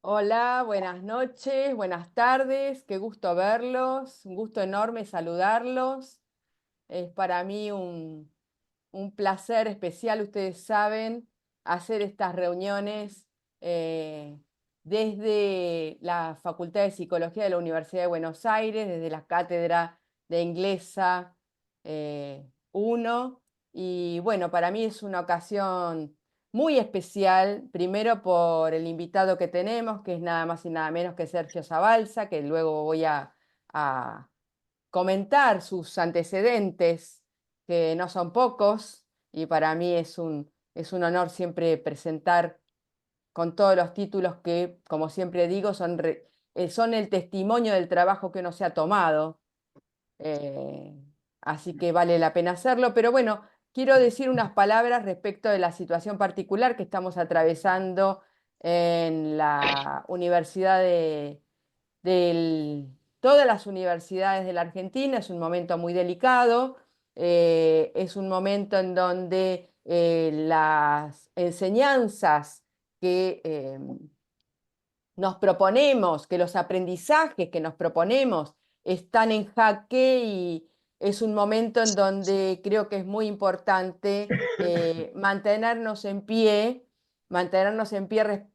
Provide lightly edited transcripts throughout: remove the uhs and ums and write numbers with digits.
Hola, buenas noches, buenas tardes, qué gusto verlos, un gusto enorme saludarlos. Es para mí un placer especial, ustedes saben, hacer estas reuniones eh, desde la Facultad de Psicología de la Universidad de Buenos Aires, desde la Cátedra de Inglesa 1. Y bueno, para mí es una ocasión muy especial, primero por el invitado que tenemos, que es nada más y nada menos que Sergio Zabalza, que luego voy a comentar sus antecedentes, que no son pocos, y para mí es un honor siempre presentar con todos los títulos que, como siempre digo, son el testimonio del trabajo que uno se ha tomado. eh, Así que vale la pena hacerlo, pero bueno, quiero decir unas palabras respecto de la situación particular que estamos atravesando en la Universidad todas las universidades de la Argentina. Es un momento muy delicado, es un momento en donde las enseñanzas que nos proponemos, que los aprendizajes que nos proponemos están en jaque, y es un momento en donde creo que es muy importante mantenernos en pie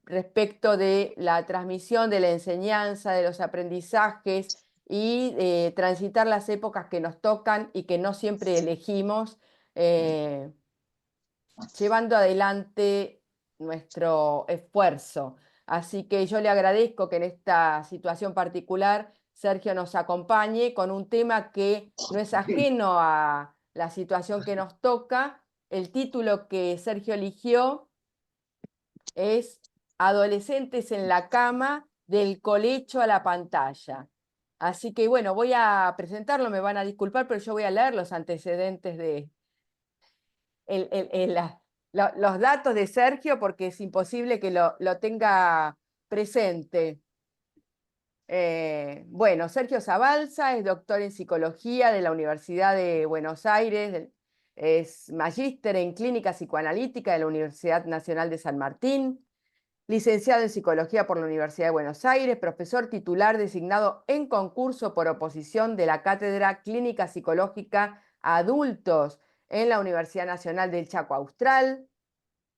respecto de la transmisión, de la enseñanza, de los aprendizajes, y transitar las épocas que nos tocan y que no siempre elegimos, eh, llevando adelante nuestro esfuerzo. Así que yo le agradezco que en esta situación particular Sergio nos acompañe con un tema que no es ajeno a la situación que nos toca. El título que Sergio eligió es Adolescentes en la cama, del colecho a la pantalla. Así que bueno, voy a presentarlo, me van a disculpar, pero yo voy a leer los antecedentes de, los datos de Sergio, porque es imposible que lo tenga presente. Bueno, Sergio Zabalza es doctor en psicología de la Universidad de Buenos Aires, es magíster en clínica psicoanalítica de la Universidad Nacional de San Martín, licenciado en psicología por la Universidad de Buenos Aires, profesor titular designado en concurso por oposición de la Cátedra Clínica Psicológica a Adultos en la Universidad Nacional del Chaco Austral,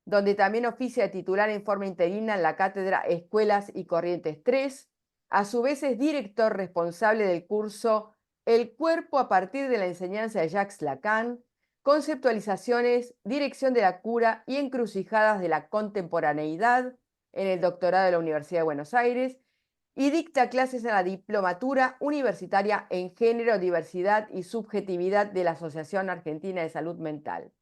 donde también oficia de titular en forma interina en la Cátedra Escuelas y Corrientes 3. A su vez es director responsable del curso El cuerpo a partir de la enseñanza de Jacques Lacan, conceptualizaciones, dirección de la cura y encrucijadas de la contemporaneidad, en el doctorado de la Universidad de Buenos Aires, y dicta clases en la diplomatura universitaria en género, diversidad y subjetividad de la Asociación Argentina de Salud Mental.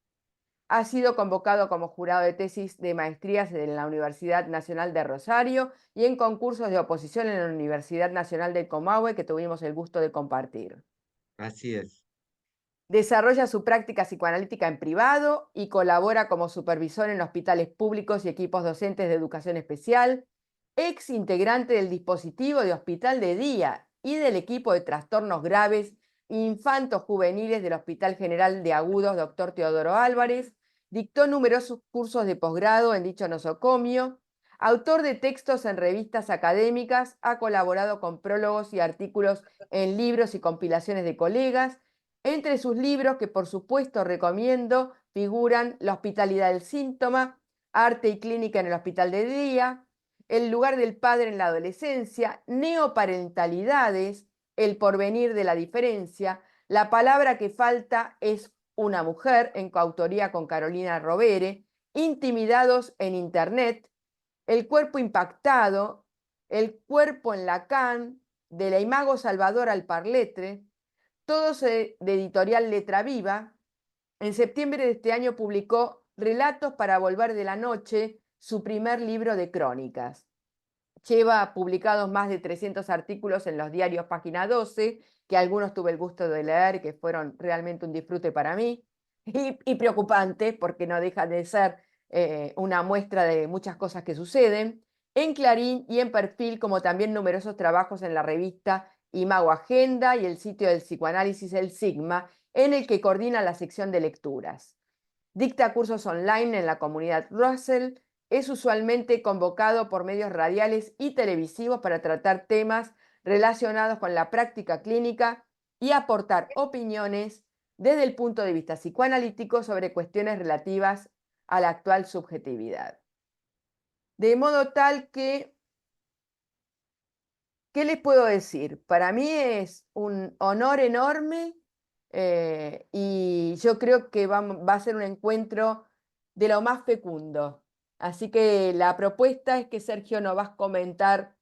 Ha sido convocado como jurado de tesis de maestrías en la Universidad Nacional de Rosario y en concursos de oposición en la Universidad Nacional del Comahue, que tuvimos el gusto de compartir. Así es. Desarrolla su práctica psicoanalítica en privado y colabora como supervisor en hospitales públicos y equipos docentes de educación especial, ex integrante del dispositivo de hospital de día y del equipo de trastornos graves infantos juveniles del Hospital General de Agudos Dr. Teodoro Álvarez. Dictó numerosos cursos de posgrado en dicho nosocomio. Autor de textos en revistas académicas, ha colaborado con prólogos y artículos en libros y compilaciones de colegas. Entre sus libros, que por supuesto recomiendo, figuran La hospitalidad del síntoma, Arte y clínica en el hospital de día, El lugar del padre en la adolescencia, Neoparentalidades, El porvenir de la diferencia, La palabra que falta es una mujer, en coautoría con Carolina Rovere, Intimidados en Internet, El cuerpo impactado, El cuerpo en Lacan, De la imago Salvador al Parletre, todos de editorial Letra Viva. En septiembre de este año publicó Relatos para volver de la noche, su primer libro de crónicas. Lleva publicados más de 300 artículos en los diarios Página 12, que algunos tuve el gusto de leer y que fueron realmente un disfrute para mí, y preocupante porque no deja de ser una muestra de muchas cosas que suceden, en Clarín y en Perfil, como también numerosos trabajos en la revista Imago Agenda y el sitio del psicoanálisis El Sigma, en el que coordina la sección de lecturas. Dicta cursos online en la comunidad Russell, Es usualmente convocado por medios radiales y televisivos para tratar temas relacionados con la práctica clínica y aportar opiniones desde el punto de vista psicoanalítico sobre cuestiones relativas a la actual subjetividad. De modo tal que, ¿qué les puedo decir? Para mí es un honor enorme y yo creo que va a ser un encuentro de lo más fecundo. Así que la propuesta es que Sergio nos va a comentar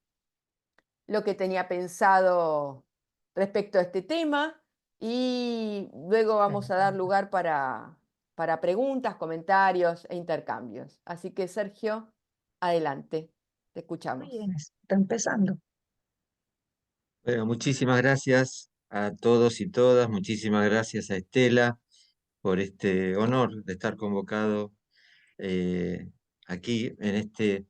lo que tenía pensado respecto a este tema y luego vamos a dar lugar para preguntas, comentarios e intercambios. Así que Sergio, adelante, te Muy escuchamos. bien, está empezando. Bueno, muchísimas gracias a todos y todas, muchísimas gracias a Estela por este honor de estar convocado eh, aquí en este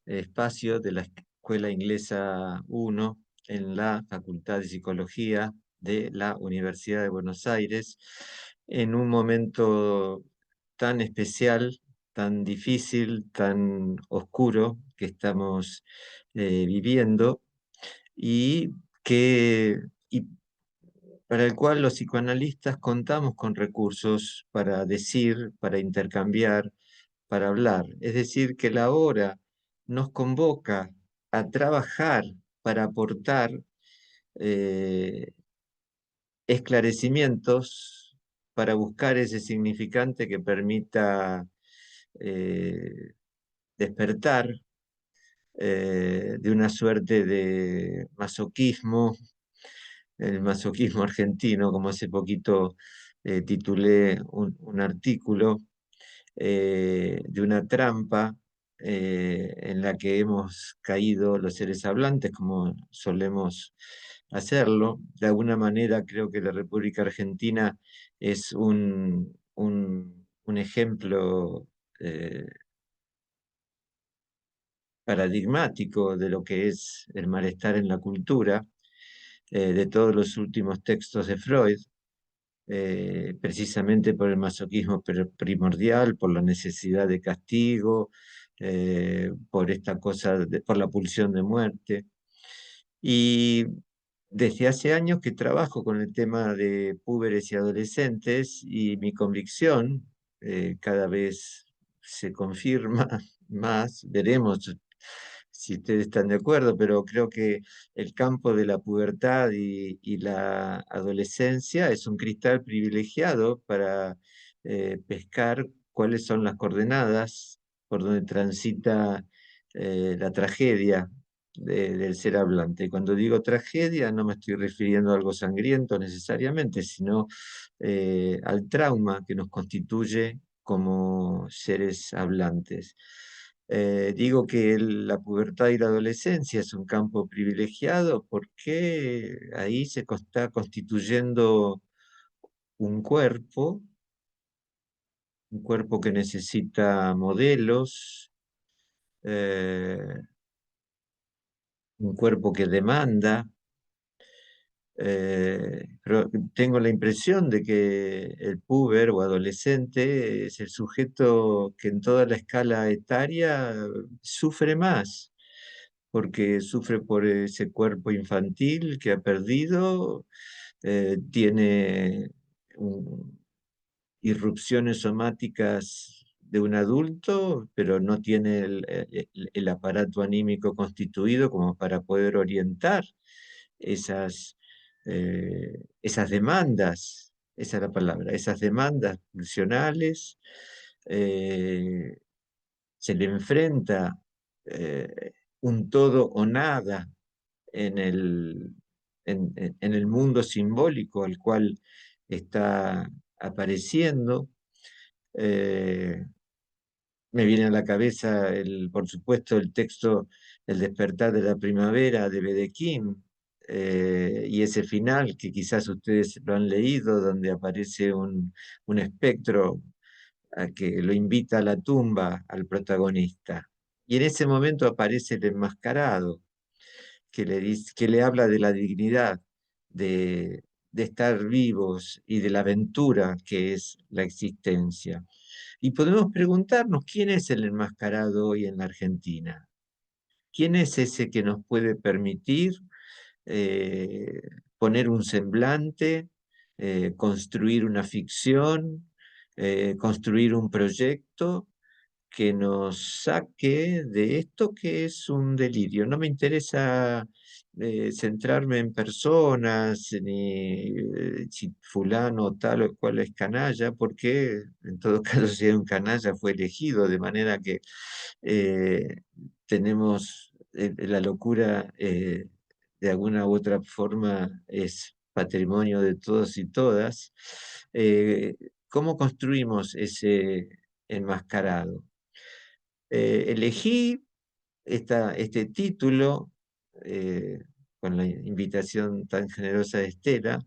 espacio de la Escuela Inglesa 1 en la Facultad de Psicología de la Universidad de Buenos Aires, en un momento tan especial, tan difícil, tan oscuro que estamos viviendo y y para el cual los psicoanalistas contamos con recursos para decir, para intercambiar, para hablar. Es decir, que la hora nos convoca a trabajar para aportar eh, esclarecimientos, para buscar ese significante que permita eh, despertar de una suerte de masoquismo, el masoquismo argentino, como hace poquito titulé un artículo, de una trampa en la que hemos caído los seres hablantes, como solemos hacerlo. De alguna manera creo que la República Argentina es un ejemplo paradigmático de lo que es el malestar en la cultura, de todos los últimos textos de Freud, precisamente por el masoquismo primordial, por la necesidad de castigo, por esta cosa, por la pulsión de muerte. Y desde hace años que trabajo con el tema de púberes y adolescentes y mi convicción cada vez se confirma más, veremos si ustedes están de acuerdo, pero creo que el campo de la pubertad y la adolescencia es un cristal privilegiado para pescar cuáles son las coordenadas por donde transita la tragedia del ser hablante. Cuando digo tragedia no me estoy refiriendo a algo sangriento necesariamente, sino al trauma que nos constituye como seres hablantes. Digo que la pubertad y la adolescencia es un campo privilegiado porque ahí se está constituyendo un cuerpo que necesita modelos, eh, un cuerpo que demanda. Pero tengo la impresión de que el puber o adolescente es el sujeto que en toda la escala etaria sufre más, porque sufre por ese cuerpo infantil que ha perdido, tiene irrupciones somáticas de un adulto, pero no tiene el aparato anímico constituido como para poder orientar esas demandas, esa es la palabra, esas demandas pulsionales. eh, Se le enfrenta un todo o nada en en el mundo simbólico al cual está apareciendo. Eh, Me viene a la cabeza, por supuesto, el texto El despertar de la primavera de Bedequín, y ese final que quizás ustedes lo han leído, donde aparece un espectro a que lo invita a la tumba al protagonista. Y en ese momento aparece el enmascarado, que le habla de la dignidad de estar vivos y de la aventura que es la existencia. Y podemos preguntarnos quién es el enmascarado hoy en la Argentina. ¿Quién es ese que nos puede permitir eh, poner un semblante, construir una ficción, construir un proyecto que nos saque de esto que es un delirio? No me interesa centrarme en personas, ni si fulano o tal o cual es canalla, porque en todo caso si es un canalla fue elegido, de manera que eh, tenemos la locura, de alguna u otra forma es patrimonio de todos y todas. Eh, ¿Cómo construimos ese enmascarado? Elegí este título con la invitación tan generosa de Estela,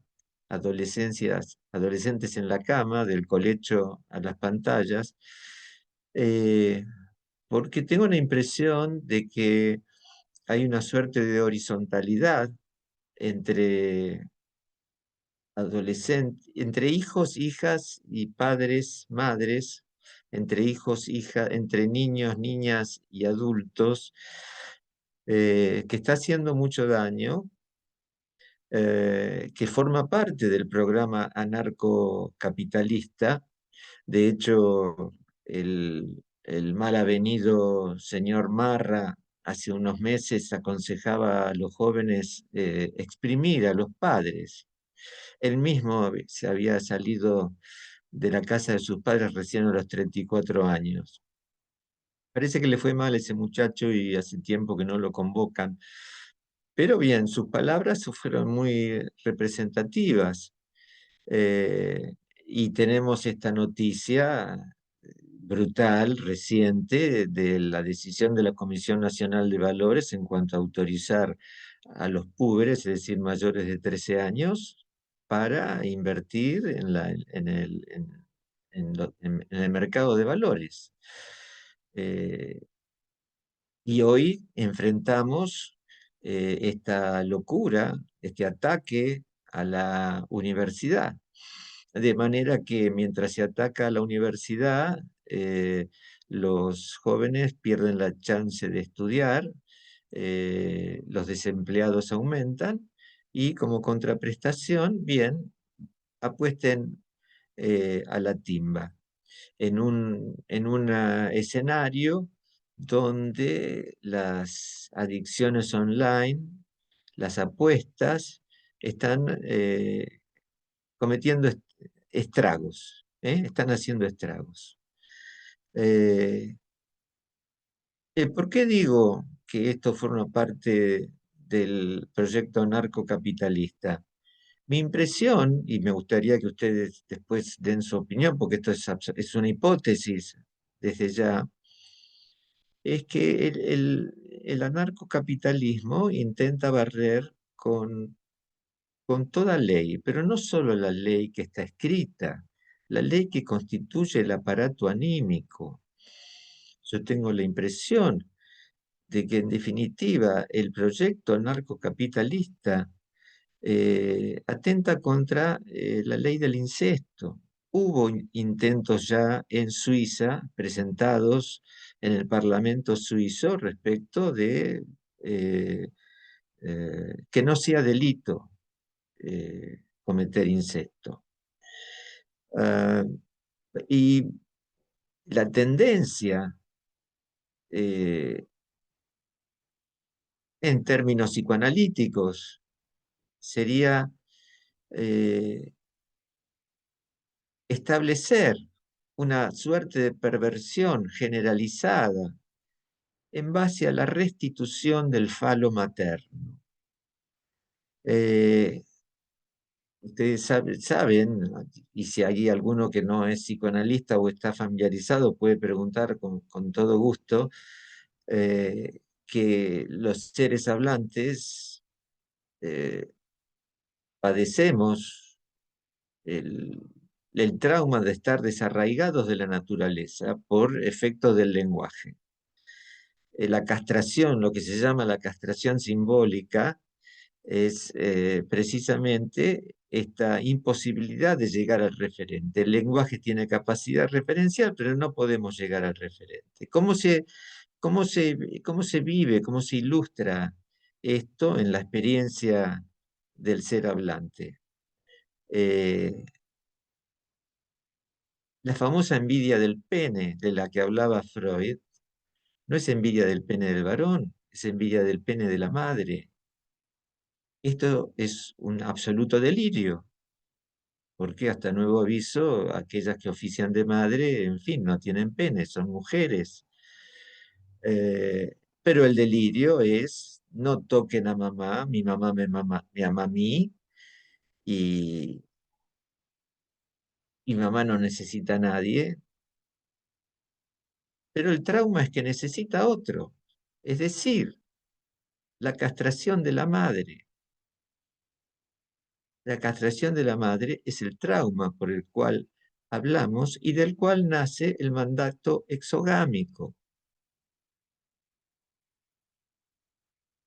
Adolescentes en la cama, del colecho a las pantallas, eh, porque tengo la impresión de que hay una suerte de horizontalidad entre entre hijos, hijas y padres, madres, entre hijos, hijas, entre niños, niñas y adultos, que está haciendo mucho daño, que forma parte del programa anarcocapitalista. De hecho, el mal avenido señor Marra hace unos meses aconsejaba a los jóvenes exprimir a los padres. Él mismo se había salido de la casa de sus padres recién a los 34 años. Parece que le fue mal a ese muchacho y hace tiempo que no lo convocan. Pero bien, sus palabras fueron muy representativas. Eh, y tenemos esta noticia brutal, reciente, de la decisión de la Comisión Nacional de Valores en cuanto a autorizar a los púberes, es decir, mayores de 13 años, para invertir en el mercado de valores. Eh, y hoy enfrentamos esta locura, este ataque a la universidad. De manera que mientras se ataca a la universidad, los jóvenes pierden la chance de estudiar, los desempleados aumentan y como contraprestación, bien, apuesten a la timba en un escenario donde las adicciones online, las apuestas, están cometiendo estragos, ¿eh? Están haciendo estragos. Eh, ¿Por qué digo que esto forma parte del proyecto narcocapitalista? Mi impresión, y me gustaría que ustedes después den su opinión, porque esto es una hipótesis desde ya, es que el anarcocapitalismo intenta barrer con toda ley, pero no solo la ley que está escrita, la ley que constituye el aparato anímico. Yo tengo la impresión de que en definitiva el proyecto narcocapitalista atenta contra la ley del incesto. Hubo intentos ya en Suiza presentados en el Parlamento suizo respecto de eh, que no sea delito cometer incesto. Ah, y la tendencia eh, en términos psicoanalíticos sería eh, establecer una suerte de perversión generalizada en base a la restitución del falo materno. Eh, Ustedes saben, y si hay alguno que no es psicoanalista o está familiarizado, puede preguntar con todo gusto, que los seres hablantes eh, padecemos el, el trauma de estar desarraigados de la naturaleza por efecto del lenguaje. La castración, lo que se llama la castración simbólica, es precisamente esta imposibilidad de llegar al referente. El lenguaje tiene capacidad referencial, pero no podemos llegar al referente. ¿Cómo se vive, cómo se ilustra esto en la experiencia del ser hablante? Eh, la famosa envidia del pene de la que hablaba Freud no es envidia del pene del varón, es envidia del pene de la madre. Esto es un absoluto delirio, porque hasta nuevo aviso, aquellas que ofician de madre, en fin, no tienen pene, son mujeres. Pero el delirio es, no toquen a mamá, me ama a mí, y, y mamá no necesita a nadie, pero el trauma es que necesita otro, es decir, la castración de la madre. La castración de la madre es el trauma por el cual hablamos y del cual nace el mandato exogámico.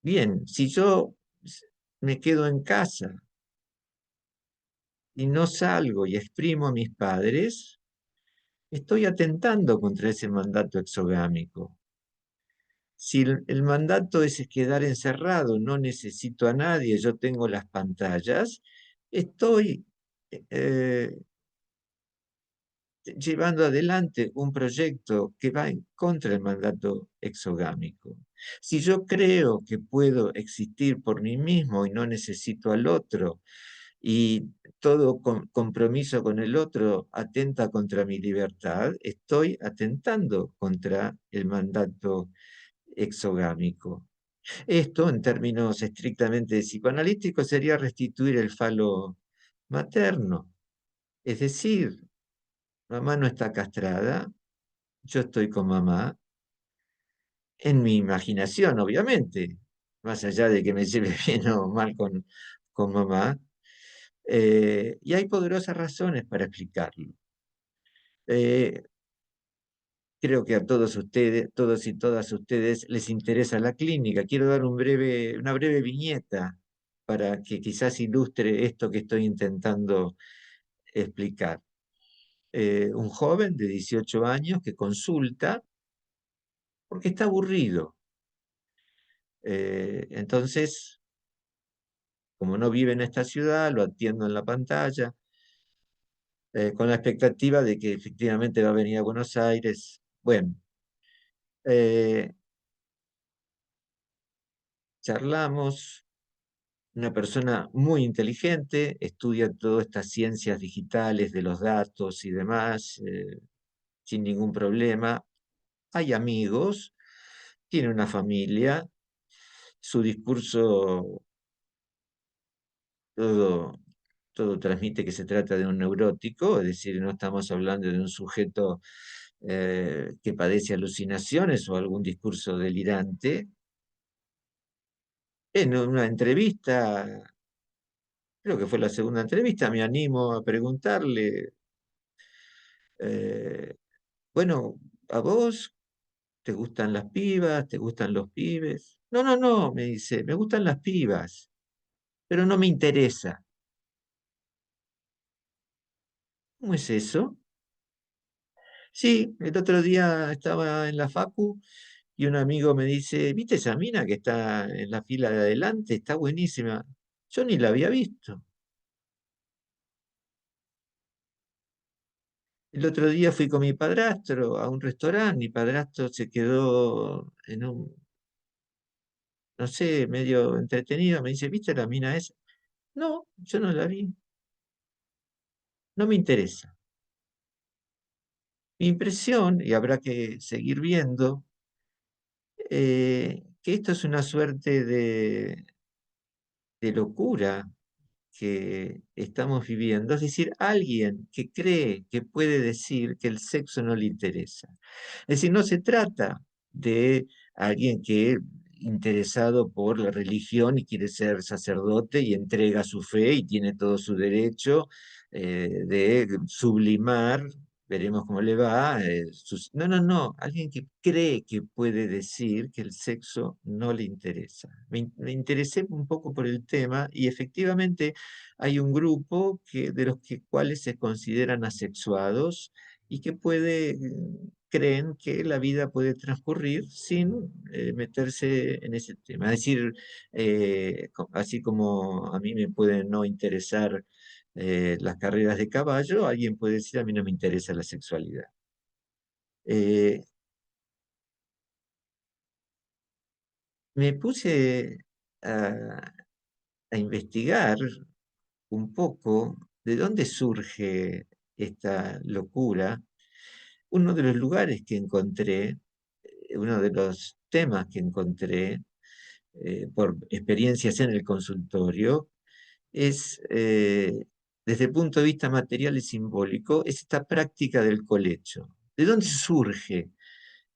Bien, si yo me quedo en casa y no salgo y exprimo a mis padres, estoy atentando contra ese mandato exogámico. Si el mandato es quedar encerrado, no necesito a nadie, yo tengo las pantallas, estoy eh, llevando adelante un proyecto que va en contra del mandato exogámico. Si yo creo que puedo existir por mí mismo y no necesito al otro, y todo compromiso con el otro atenta contra mi libertad, estoy atentando contra el mandato exogámico. Esto, en términos estrictamente psicoanalíticos, sería restituir el falo materno. Es decir, mamá no está castrada, yo estoy con mamá, en mi imaginación, obviamente, más allá de que me lleve bien o mal con mamá, y hay poderosas razones para explicarlo. Eh, Creo que a todos ustedes, todos y todas ustedes les interesa la clínica. Quiero dar una breve viñeta para que quizás ilustre esto que estoy intentando explicar. Un joven de 18 años que consulta porque está aburrido. Entonces, como no vive en esta ciudad, lo atiendo en la pantalla, con la expectativa de que efectivamente va a venir a Buenos Aires. Bueno, eh, charlamos, una persona muy inteligente, estudia todas estas ciencias digitales de los datos y demás, sin ningún problema. Hay amigos, tiene una familia, su discurso todo, todo transmite que se trata de un neurótico, es decir, no estamos hablando de un sujeto que padece alucinaciones o algún discurso delirante. En una entrevista, creo que fue la segunda entrevista, me animo a preguntarle, eh, bueno, ¿a vos te gustan las pibas? ¿Te gustan los pibes? No, no, no, me dice, me gustan las pibas, pero no me interesa. ¿Cómo es eso? Sí, el otro día estaba en la facu y un amigo me dice, ¿viste esa mina que está en la fila de adelante? Está buenísima. Yo ni la había visto. El otro día fui con mi padrastro a un restaurante, mi padrastro se quedó en un, no sé, medio entretenido, me dice, ¿viste la mina esa? No, yo no la vi, no me interesa. Mi impresión, y habrá que seguir viendo, que esto es una suerte de locura que estamos viviendo, es decir, alguien que cree que puede decir que el sexo no le interesa. Es decir, no se trata de alguien que interesado por la religión y quiere ser sacerdote y entrega su fe y tiene todo su derecho de sublimar veremos cómo le va. No, no, no, alguien que cree que puede decir que el sexo no le interesa. Me interesé un poco por el tema y efectivamente hay un grupo de los cuales se consideran asexuados y que creen que la vida puede transcurrir sin meterse en ese tema. Es decir, así como a mí me puede no interesar las carreras de caballo, alguien puede decir, a mí no me interesa la sexualidad. Eh, Me puse a, a investigar un poco de dónde surge esta locura. Uno de los lugares que encontré, uno de los temas que encontré por experiencias en el consultorio, es, desde el punto de vista material y simbólico, es esta práctica del colecho. ¿De dónde surge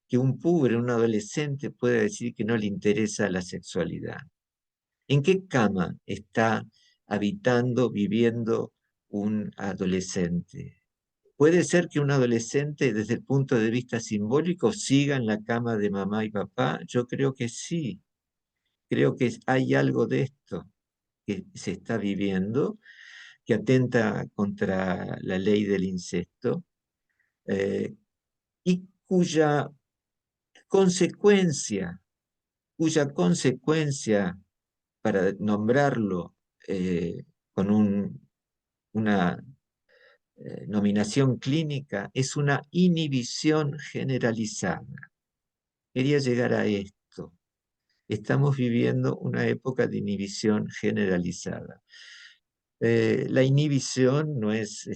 que un puber, un adolescente, pueda decir que no le interesa la sexualidad? ¿En qué cama está habitando, viviendo un adolescente? ¿Puede ser que un adolescente, desde el punto de vista simbólico, siga en la cama de mamá y papá? Yo creo que sí. Creo que hay algo de esto que se está viviendo, que atenta contra la ley del incesto, eh, y consecuencia, cuya consecuencia, para nombrarlo con una nominación clínica, es una inhibición generalizada. Quería llegar a esto. Estamos viviendo una época de inhibición generalizada. La inhibición no es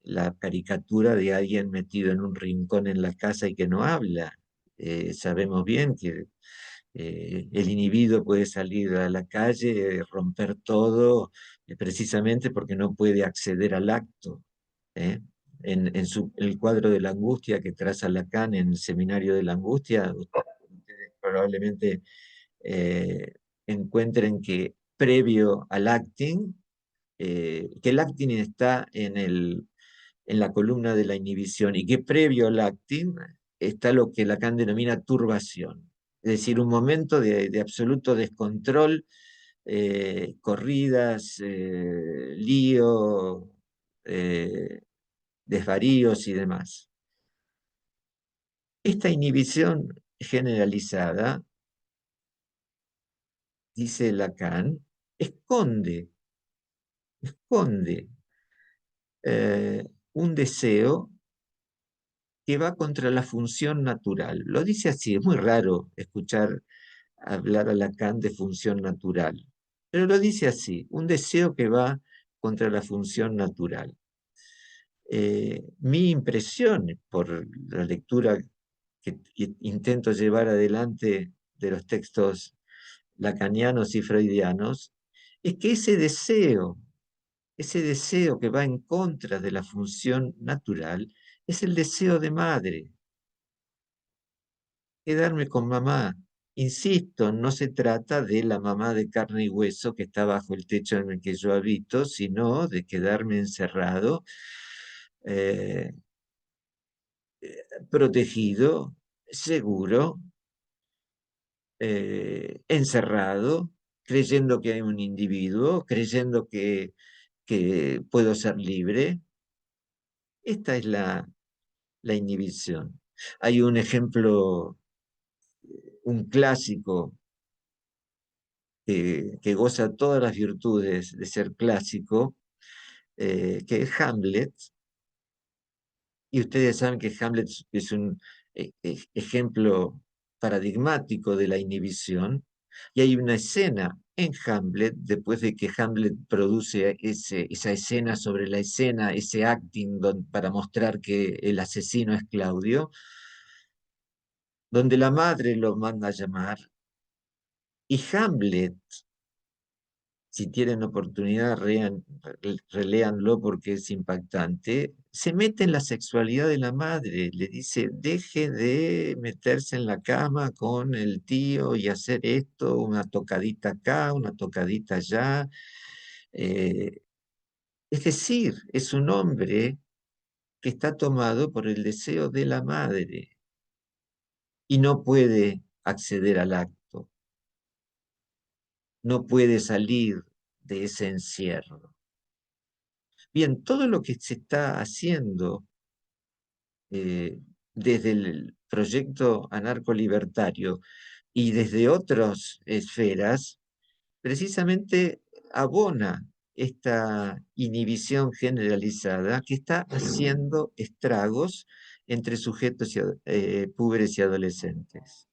la caricatura de alguien metido en un rincón en la casa y que no habla. Sabemos bien que el inhibido puede salir a la calle, romper todo, precisamente porque no puede acceder al acto. ¿eh? El cuadro de la angustia que traza Lacan en el Seminario de la Angustia, ustedes probablemente eh, encuentren que previo al acting, que el acting está en la columna de la inhibición y que previo al acting está lo que Lacan denomina turbación, es decir, un momento de absoluto descontrol, corridas, lío, eh, desvaríos y demás. Esta inhibición generalizada, dice Lacan, esconde un deseo que va contra la función natural. Lo dice así, es muy raro escuchar hablar a Lacan de función natural, pero lo dice así, un deseo que va contra la función natural. Mi impresión por la lectura que intento llevar adelante de los textos lacanianos y freudianos, es que ese deseo que va en contra de la función natural, es el deseo de madre, quedarme con mamá. Insisto, no se trata de la mamá de carne y hueso que está bajo el techo en el que yo habito, sino de quedarme encerrado, eh, protegido, seguro, encerrado, creyendo que hay un individuo, creyendo que puedo ser libre. Esta es la inhibición. Hay un ejemplo, un clásico que goza todas las virtudes de ser clásico, que es Hamlet. Y ustedes saben que Hamlet es un ejemplo paradigmático de la inhibición. Y hay una escena en Hamlet, después de que Hamlet produce esa escena sobre la escena, ese acting para mostrar que el asesino es Claudio, donde la madre lo manda a llamar, y Hamlet, si tienen oportunidad, reléanlo porque es impactante, se mete en la sexualidad de la madre, le dice, deje de meterse en la cama con el tío y hacer esto, una tocadita acá, una tocadita allá. Eh, es decir, es un hombre que está tomado por el deseo de la madre y no puede acceder al acto, no puede salir de ese encierro. Bien, todo lo que se está haciendo eh, desde el proyecto anarco-libertario y desde otras esferas, precisamente abona esta inhibición generalizada que está haciendo estragos entre sujetos púberes y adolescentes.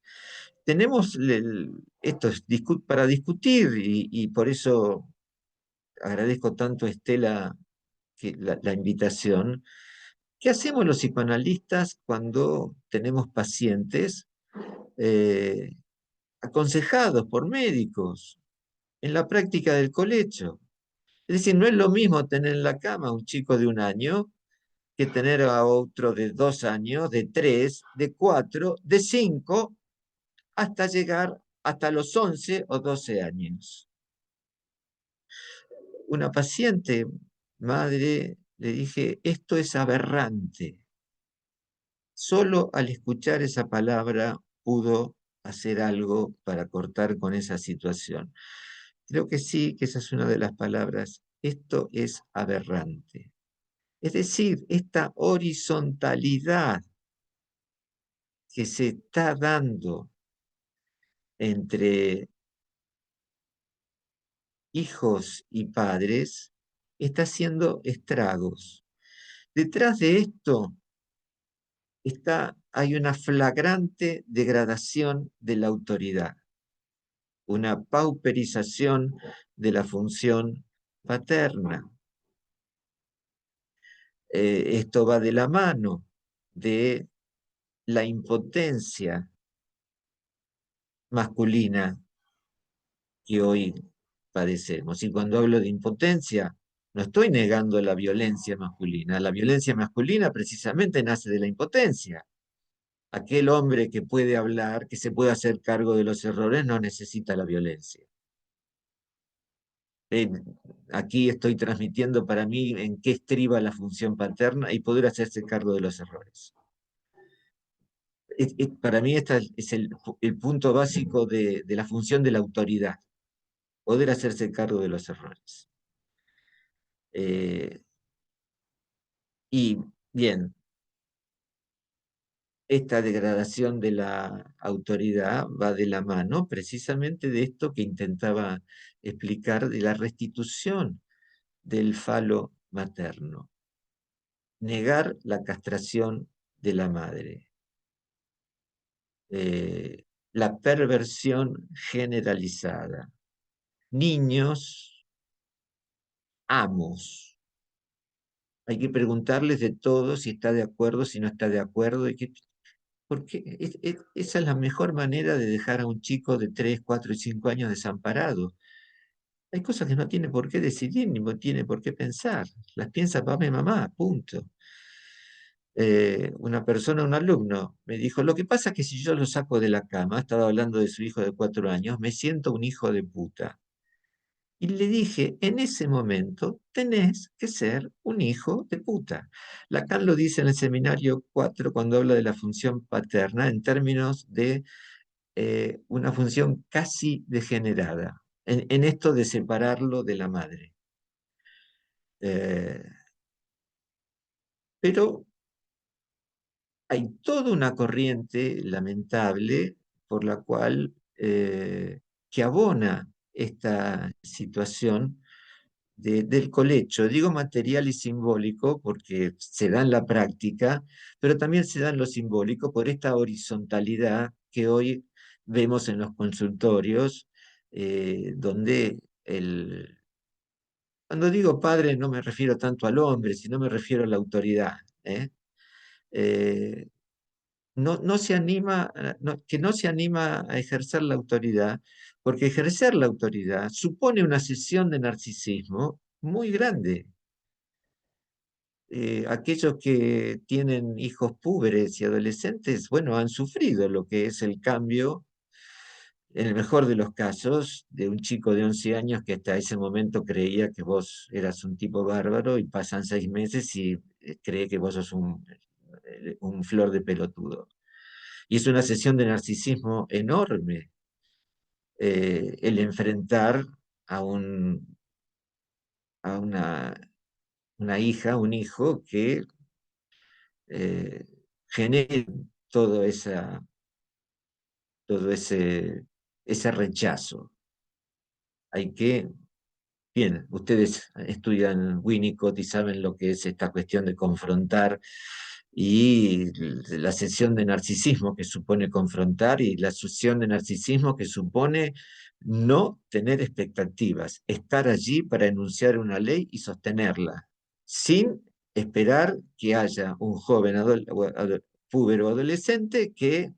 Tenemos esto para discutir y por eso agradezco tanto a Estela la invitación. ¿Qué hacemos los psicoanalistas cuando tenemos pacientes eh, aconsejados por médicos en la práctica del colecho? Es decir, no es lo mismo tener en la cama a un chico de 1 año que tener a otro de 2 años, de 3, de 4, de 5, hasta llegar hasta los 11 o 12 años. Una paciente, madre, le dije, esto es aberrante. Solo al escuchar esa palabra pudo hacer algo para cortar con esa situación. Creo que sí, que esa es una de las palabras. Esto es aberrante. Es decir, esta horizontalidad que se está dando entre hijos y padres está haciendo estragos. Detrás de esto hay una flagrante degradación de la autoridad, una pauperización de la función paterna. Esto va de la mano de la impotencia masculina que hoy padecemos. Y cuando hablo de impotencia, no estoy negando la violencia masculina. La violencia masculina precisamente nace de la impotencia. Aquel hombre que puede hablar, que se puede hacer cargo de los errores, no necesita la violencia. Eh, Aquí estoy transmitiendo para mí en qué estriba la función paterna y poder hacerse cargo de los errores. Para mí este es el punto básico de la función de la autoridad, poder hacerse cargo de los errores. Eh, y bien, esta degradación de la autoridad va de la mano precisamente de esto que intentaba explicar, de la restitución del falo materno, negar la castración de la madre, la perversión generalizada, niños amos. Hay que preguntarles de todo, si está de acuerdo, si no está de acuerdo, porque esa es la mejor manera de dejar a un chico de 3, 4 y 5 años desamparado. Hay cosas que no tiene por qué decidir ni no tiene por qué pensar. Las piensa papá y mamá, punto. Una persona, un alumno, me dijo, lo que pasa es que si yo lo saco de la cama, estaba hablando de su hijo de 4 años, me siento un hijo de puta. Y le dije, en ese momento tenés que ser un hijo de puta. Lacan lo dice en el seminario 4 cuando habla de la función paterna en términos de una función casi degenerada, en esto de separarlo de la madre. Eh, pero hay toda una corriente lamentable por la cual que abona esta situación del colecho. Digo material y simbólico porque se da en la práctica, pero también se da en lo simbólico por esta horizontalidad que hoy vemos en los consultorios, donde cuando digo padre no me refiero tanto al hombre, sino me refiero a la autoridad. ¿Eh? Eh, no se anima, que no se anima a ejercer la autoridad, porque ejercer la autoridad supone una sesión de narcisismo muy grande. Aquellos que tienen hijos púberes y adolescentes, bueno, han sufrido lo que es el cambio en el mejor de los casos, de un chico de 11 años que hasta ese momento creía que vos eras un tipo bárbaro y pasan 6 meses y cree que vos sos un flor de pelotudo. Y es una sesión de narcisismo enorme, el enfrentar a, a una hija, un hijo que eh, genere todo, todo ese rechazo. Hay que, bien, ustedes estudian Winnicott y saben lo que es esta cuestión de confrontar y la sesión de narcisismo que supone confrontar y la sesión de narcisismo que supone no tener expectativas, estar allí para enunciar una ley y sostenerla, sin esperar que haya un joven púber o adolescente que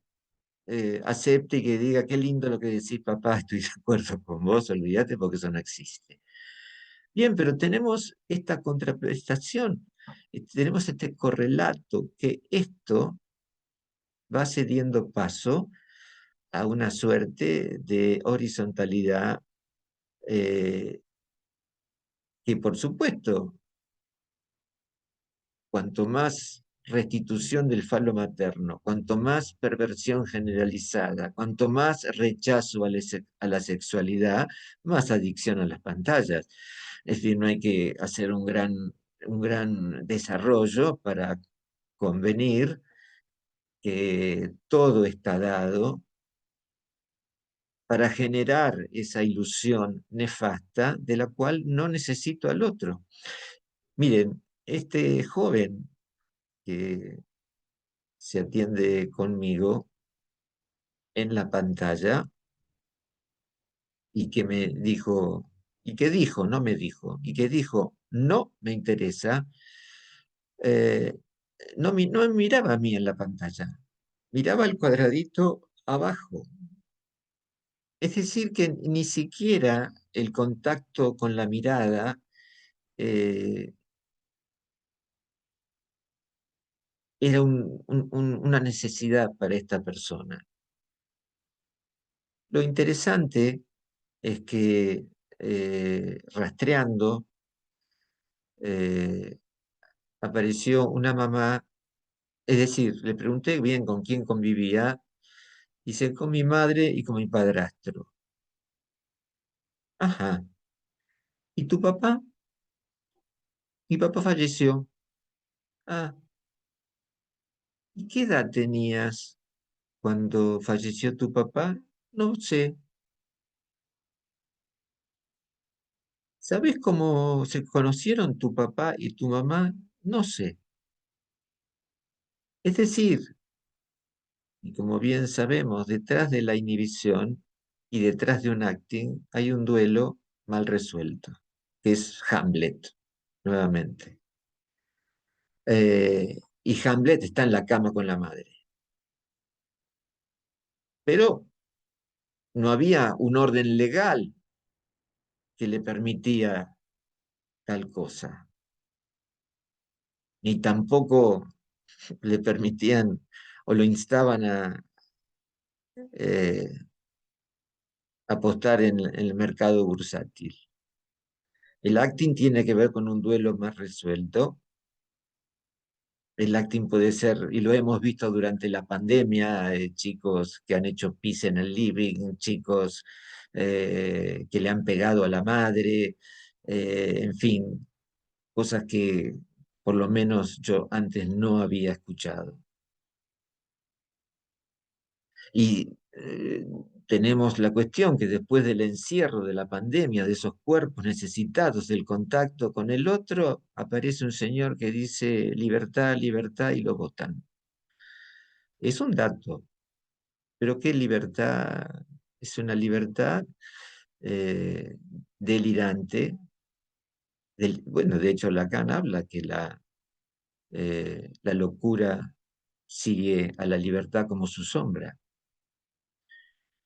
acepte y que diga, qué lindo lo que decís, papá, estoy de acuerdo con vos, olvídate porque eso no existe. Bien, pero tenemos esta contraprestación, tenemos este correlato, que esto va cediendo paso a una suerte de horizontalidad que, por supuesto, cuanto más restitución del falo materno, cuanto más perversión generalizada, cuanto más rechazo a la sexualidad, más adicción a las pantallas. Es decir, no hay que hacer un gran desarrollo para convenir que todo está dado para generar esa ilusión nefasta de la cual no necesito al otro. Miren, este joven que se atiende conmigo en la pantalla y que me dijo, y que dijo, no me dijo, y que dijo, no me interesa, eh, no me miraba a mí en la pantalla, miraba el cuadradito abajo. Es decir, que ni siquiera el contacto con la mirada eh, era una necesidad para esta persona. Lo interesante es que rastreando eh, apareció una mamá, es decir, le pregunté bien con quién convivía, dice, con mi madre y con mi padrastro. Ajá, ¿y tu papá? Mi papá falleció. Ah, ¿y qué edad tenías cuando falleció tu papá? No sé. ¿Sabes cómo se conocieron tu papá y tu mamá? No sé. Es decir, y como bien sabemos, detrás de la inhibición y detrás de un acting hay un duelo mal resuelto, que es Hamlet, nuevamente. Y Hamlet está en la cama con la madre. Pero no había un orden legal que le permitía tal cosa, ni tampoco le permitían o lo instaban a apostar en el mercado bursátil. El acting tiene que ver con un duelo más resuelto. El acting puede ser, y lo hemos visto durante la pandemia, chicos que han hecho pis en el living, chicos que le han pegado a la madre, en fin, cosas que por lo menos yo antes no había escuchado. Y tenemos la cuestión que después del encierro de la pandemia, de esos cuerpos necesitados del contacto con el otro, aparece un señor que dice libertad, libertad y lo votan. Es un dato, pero ¿qué libertad? Es una libertad eh, delirante. Bueno, de hecho Lacan habla que la locura sigue a la libertad como su sombra.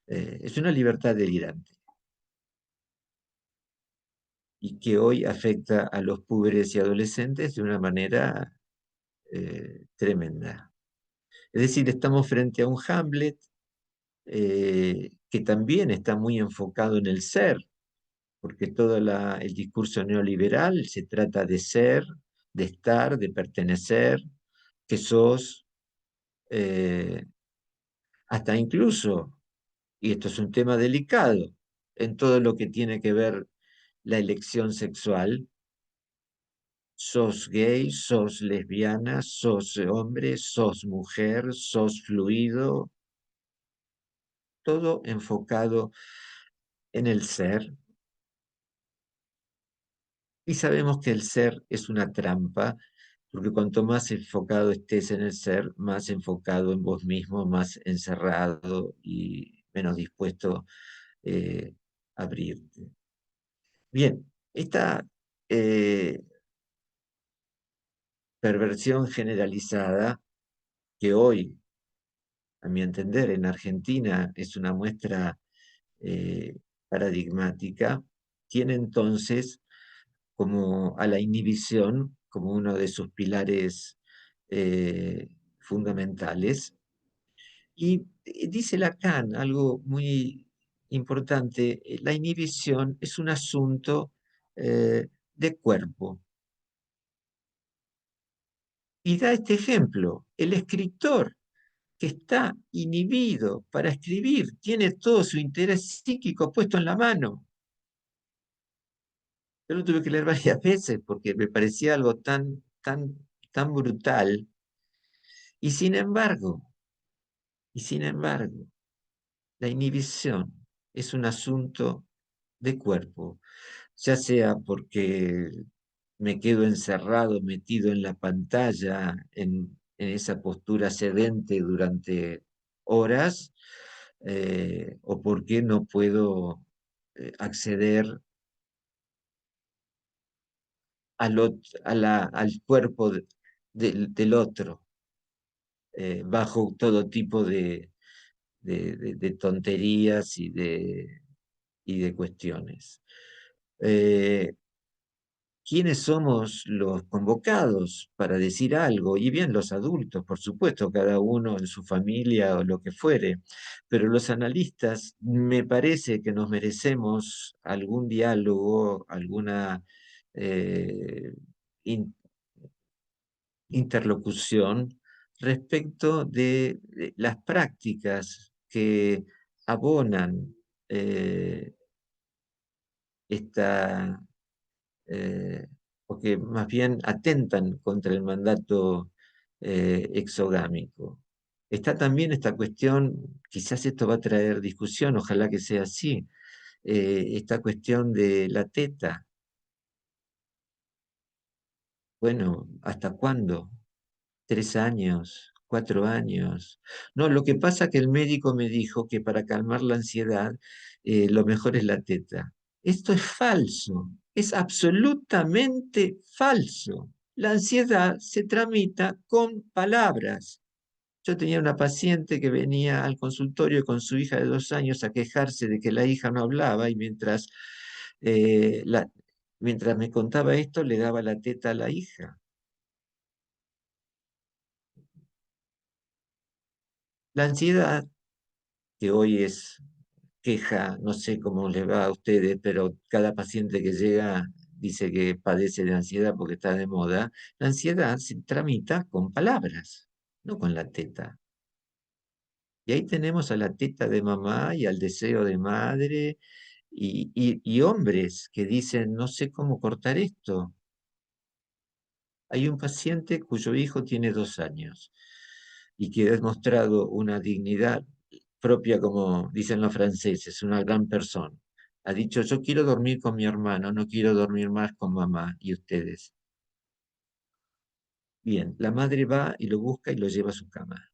Es una libertad delirante y que hoy afecta a los púberes y adolescentes de una manera tremenda. Es decir, estamos frente a un Hamlet que también está muy enfocado en el ser, porque todo el discurso neoliberal se trata de ser, de estar, de pertenecer, que sos, eh, hasta incluso, y esto es un tema delicado, en todo lo que tiene que ver la elección sexual, sos gay, sos lesbiana, sos hombre, sos mujer, sos fluido, todo enfocado en el ser. Y sabemos que el ser es una trampa, porque cuanto más enfocado estés en el ser, más enfocado en vos mismo, más encerrado y menos dispuesto a abrirte. Bien, esta eh, perversión generalizada, que hoy, a mi entender, en Argentina es una muestra eh, paradigmática, tiene entonces como a la inhibición como uno de sus pilares fundamentales. Y dice Lacan algo muy importante, la inhibición es un asunto de cuerpo. Y da este ejemplo, el escritor que está inhibido para escribir tiene todo su interés psíquico puesto en la mano. Yo lo tuve que leer varias veces porque me parecía algo tan brutal. Y sin embargo, y sin embargo, la inhibición es un asunto de cuerpo, ya sea porque me quedo encerrado, metido en la pantalla, en esa postura sedente durante horas, o porque no puedo acceder al cuerpo del otro, bajo todo tipo de tonterías y de cuestiones. Eh, ¿Quiénes somos los convocados para decir algo? Y bien, los adultos, por supuesto, cada uno en su familia o lo que fuere, pero los analistas me parece que nos merecemos algún diálogo, alguna eh, in- interlocución respecto de las prácticas que abonan eh, esta, o que más bien atentan contra el mandato exogámico. Está también esta cuestión, quizás esto va a traer discusión, ojalá que sea así, esta cuestión de la teta. Bueno, ¿hasta cuándo? 3 años, 4 años. No, lo que pasa es que el médico me dijo que para calmar la ansiedad, lo mejor es la teta. Esto es falso, es absolutamente falso. La ansiedad se tramita con palabras. Yo tenía una paciente que venía al consultorio con su hija de 2 años a quejarse de que la hija no hablaba y eh, la- mientras me contaba esto le daba la teta a la hija. La ansiedad que hoy es queja, no sé cómo les va a ustedes, pero cada paciente que llega dice que padece de ansiedad porque está de moda. La ansiedad se tramita con palabras, no con la teta. Y ahí tenemos a la teta de mamá y al deseo de madre y hombres que dicen, no sé cómo cortar esto. Hay un paciente cuyo hijo tiene 2 años y que ha demostrado una dignidad propia, como dicen los franceses, una gran persona. Ha dicho, yo quiero dormir con mi hermano, no quiero dormir más con mamá y ustedes. Bien, la madre va y lo busca y lo lleva a su cama.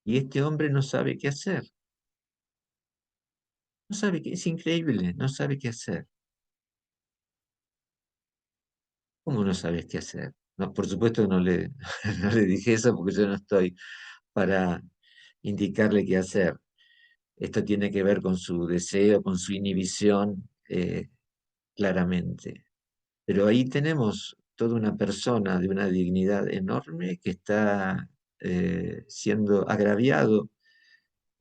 Y este hombre no sabe qué hacer. No sabe qué, es increíble, no sabe qué hacer. ¿Cómo no sabes qué hacer? No, por supuesto no le, no le dije eso porque yo no estoy para indicarle qué hacer. Esto tiene que ver con su deseo, con su inhibición, claramente. Pero ahí tenemos toda una persona de una dignidad enorme que está siendo agraviado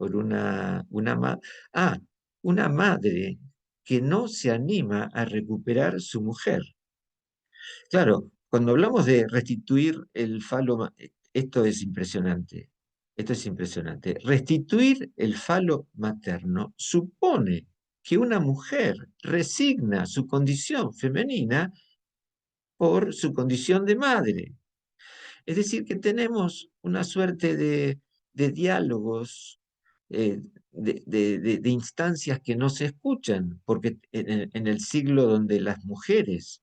por una madre que no se anima a recuperar su mujer. Claro, cuando hablamos de restituir el falo, esto es impresionante. Esto es impresionante. Restituir el falo materno supone que una mujer resigna su condición femenina por su condición de madre. Es decir, que tenemos una suerte de diálogos, de instancias que no se escuchan, porque en el siglo donde las mujeres,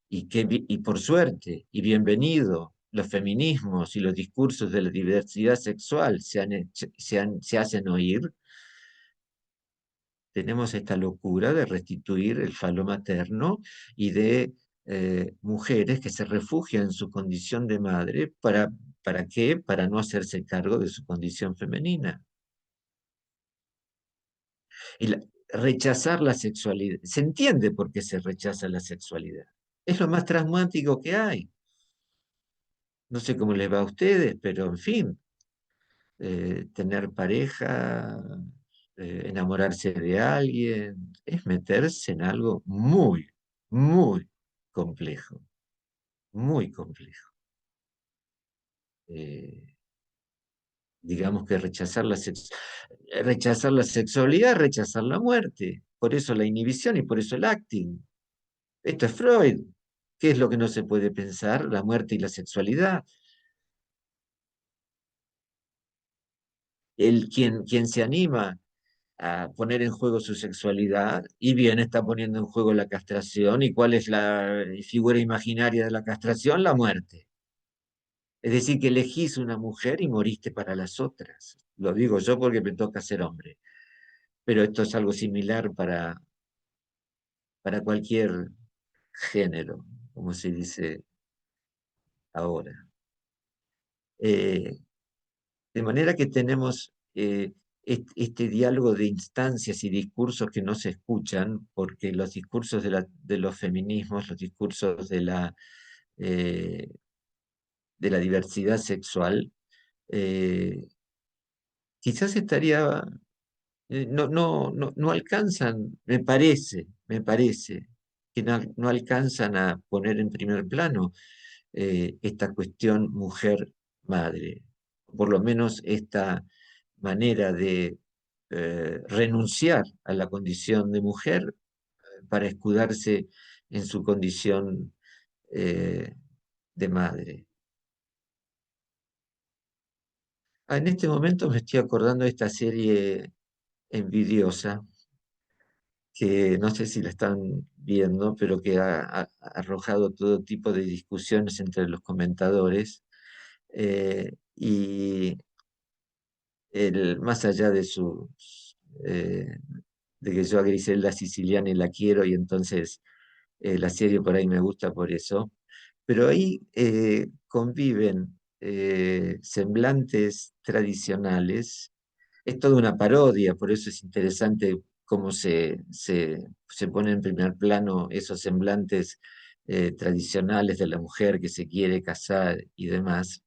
y por suerte, y bienvenido, los feminismos y los discursos de la diversidad sexual se hacen oír, tenemos esta locura de restituir el falo materno y de mujeres que se refugian en su condición de madre ¿para qué? Para no hacerse cargo de su condición femenina. Y rechazar la sexualidad. Se entiende por qué se rechaza la sexualidad. Es lo más traumático que hay. No sé cómo les va a ustedes, pero en fin, tener pareja, enamorarse de alguien, es meterse en algo muy, muy complejo, muy complejo. Eh, digamos que rechazar la sexualidad, rechazar la muerte. Por eso la inhibición y por eso el acting. Esto es Freud. ¿Qué es lo que no se puede pensar? La muerte y la sexualidad. Quien se anima a poner en juego su sexualidad y bien está poniendo en juego la castración. ¿Y cuál es la figura imaginaria de la castración? La muerte. Es decir, que elegís una mujer y moriste para las otras. Lo digo yo porque me toca ser hombre. Pero esto es algo similar para cualquier género, como se dice ahora. Eh, de manera que tenemos este diálogo de instancias y discursos que no se escuchan, porque los discursos de los feminismos, los discursos eh, de la diversidad sexual, eh, quizás no alcanzan, me parece, que no alcanzan a poner en primer plano esta cuestión mujer-madre, por lo menos esta manera de renunciar a la condición de mujer para escudarse en su condición eh, de madre. En este momento me estoy acordando de esta serie envidiosa, que no sé si la están viendo, pero que ha arrojado todo tipo de discusiones entre los comentadores. Y más allá eh, de que yo a Griselda Siciliani la quiero y entonces la serie por ahí me gusta por eso, pero ahí conviven semblantes tradicionales. Es toda una parodia, por eso es interesante cómo se pone en primer plano esos semblantes tradicionales de la mujer que se quiere casar y demás.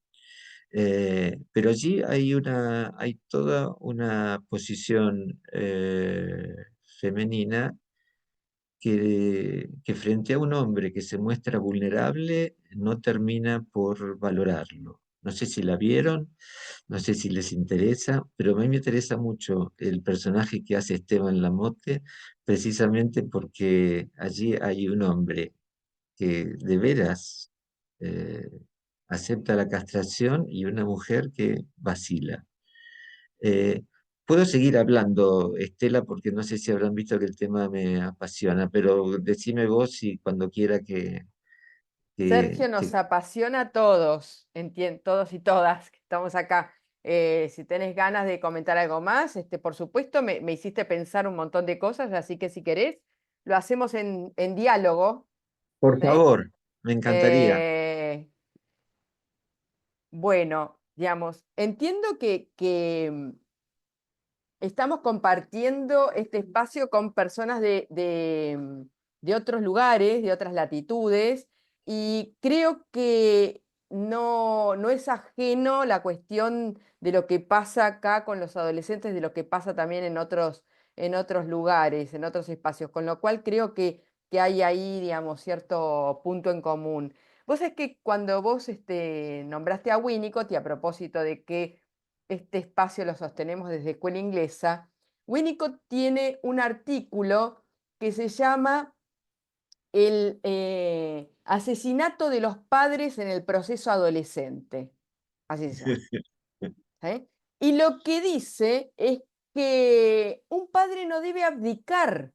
Pero allí hay toda una posición femenina que frente a un hombre que se muestra vulnerable no termina por valorarlo. No sé si la vieron, no sé si les interesa, pero a mí me interesa mucho el personaje que hace Esteban Lamote, precisamente porque allí hay un hombre que de veras eh, acepta la castración y una mujer que vacila. Eh, Puedo seguir hablando, Estela, porque no sé si habrán visto que el tema me apasiona, pero decime vos si cuando quiera Sergio, que nos apasiona a todos, todos y todas que estamos acá. Si tenés ganas de comentar algo más, por supuesto, me hiciste pensar un montón de cosas, así que si querés, lo hacemos en diálogo. por ¿Eh? favor, me encantaría. Eh, bueno, digamos, entiendo que estamos compartiendo este espacio con personas de otros lugares, de otras latitudes, y creo que no es ajeno la cuestión de lo que pasa acá con los adolescentes, de lo que pasa también en otros lugares, en otros espacios, con lo cual creo que hay ahí, digamos, cierto punto en común. Vos sabés que cuando vos nombraste a Winnicott, y a propósito de que este espacio lo sostenemos desde Escuela Inglesa, Winnicott tiene un artículo que se llama el asesinato de los padres en el proceso adolescente, así se llama. ¿Eh? Y lo que dice es que un padre no debe abdicar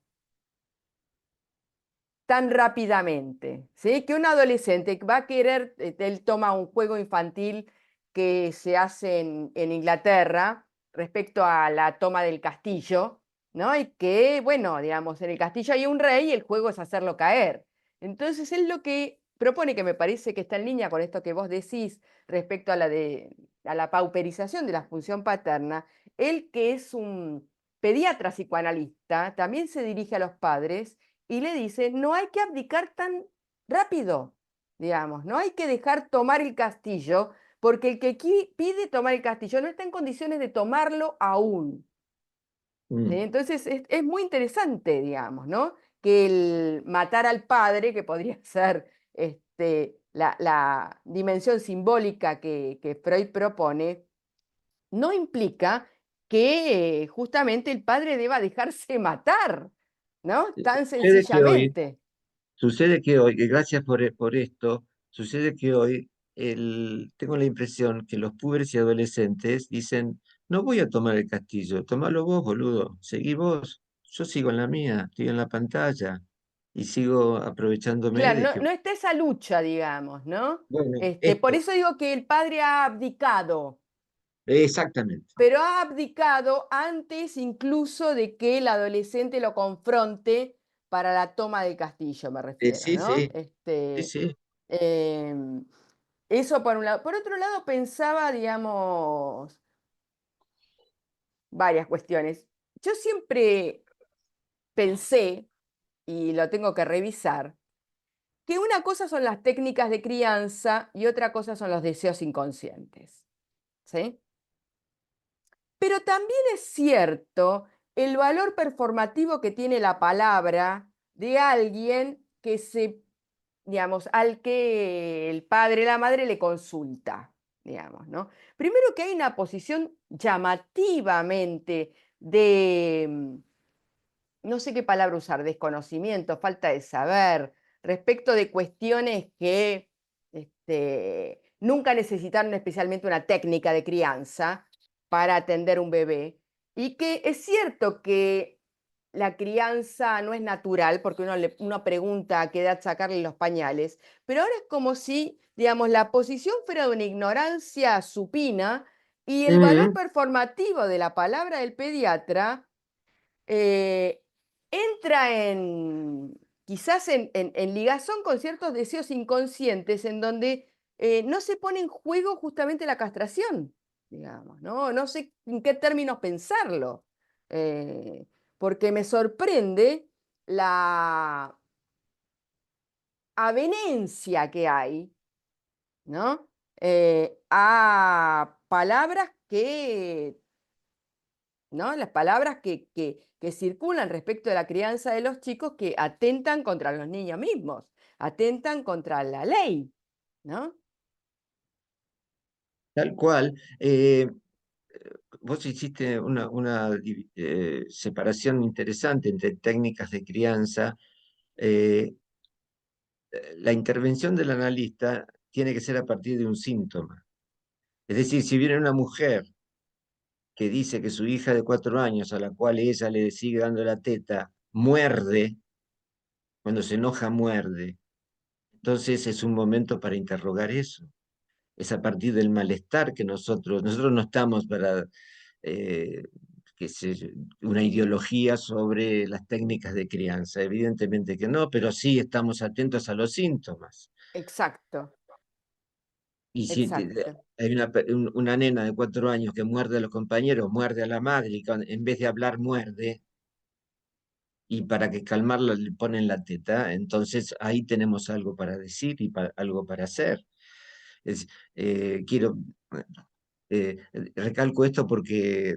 tan rápidamente, ¿sí? Que un adolescente va a querer, él toma un juego infantil que se hace en Inglaterra respecto a la toma del castillo, ¿no? Y que, bueno, digamos, en el castillo hay un rey y el juego es hacerlo caer. Entonces, él lo que propone, que me parece que está en línea con esto que vos decís respecto a la pauperización de la función paterna, él que es un pediatra psicoanalista, también se dirige a los padres y le dice, no hay que abdicar tan rápido, digamos, no hay que dejar tomar el castillo, porque el que pide tomar el castillo no está en condiciones de tomarlo aún. ¿Sí? Mm. Entonces es muy interesante, digamos, ¿no? Que el matar al padre, que podría ser la dimensión simbólica que Freud propone, no implica que justamente el padre deba dejarse matar, ¿no? Tan Sucede que hoy, sencillamente. y gracias por esto, sucede que hoy tengo la impresión que los púberes y adolescentes dicen, no voy a tomar el castillo, tomalo vos, boludo, seguí vos, yo sigo en la mía, estoy en la pantalla y sigo aprovechándome Claro, de que, no está esa lucha, digamos, ¿no? bueno, Por esto, eso digo que el padre ha abdicado, exactamente. pero ha abdicado antes incluso de que el adolescente lo confronte para la toma del castillo, me refiero, Sí, ¿no? sí, sí, sí. Em, Eso por un lado. Por otro lado, pensaba, digamos, varias cuestiones. Yo siempre pensé, y lo tengo que revisar, que una cosa son las técnicas de crianza y otra cosa son los deseos inconscientes, ¿sí? Pero también es cierto el valor performativo que tiene la palabra de alguien que digamos, al que el padre, la madre le consulta, digamos, ¿no? Primero que hay una posición llamativamente de no sé qué palabra usar, desconocimiento, falta de saber, respecto de cuestiones que nunca necesitaron especialmente una técnica de crianza para atender un bebé. Y que es cierto que la crianza no es natural, porque uno pregunta a qué edad sacarle los pañales, pero ahora es como si, digamos, la posición fuera de una ignorancia supina y el valor Mm, performativo de la palabra del pediatra eh, entra quizás en ligazón con ciertos deseos inconscientes en donde no se pone en juego justamente la castración, digamos, ¿no? No sé en qué términos pensarlo, eh, porque me sorprende la avenencia que hay, ¿no? A palabras que ¿no? Las palabras que circulan respecto de la crianza de los chicos que atentan contra los niños mismos, atentan contra la ley, ¿no? tal cual. Vos hiciste una separación interesante entre técnicas de crianza. Eh, la intervención del analista tiene que ser a partir de un síntoma. Es decir, si viene una mujer que dice que su hija de 4 años, a la cual ella le sigue dando la teta, muerde, cuando se enoja muerde, entonces es un momento para interrogar eso. Es a partir del malestar que nosotros no estamos para eh, qué sé yo, una ideología sobre las técnicas de crianza. Evidentemente que no, pero sí estamos atentos a los síntomas. Exacto, Y si exacto. hay una nena de 4 años que muerde a los compañeros, muerde a la madre, y en vez de hablar, muerde, y para que calmarla le ponen la teta, entonces ahí tenemos algo para decir y algo para hacer. Es, quiero, eh, recalco esto porque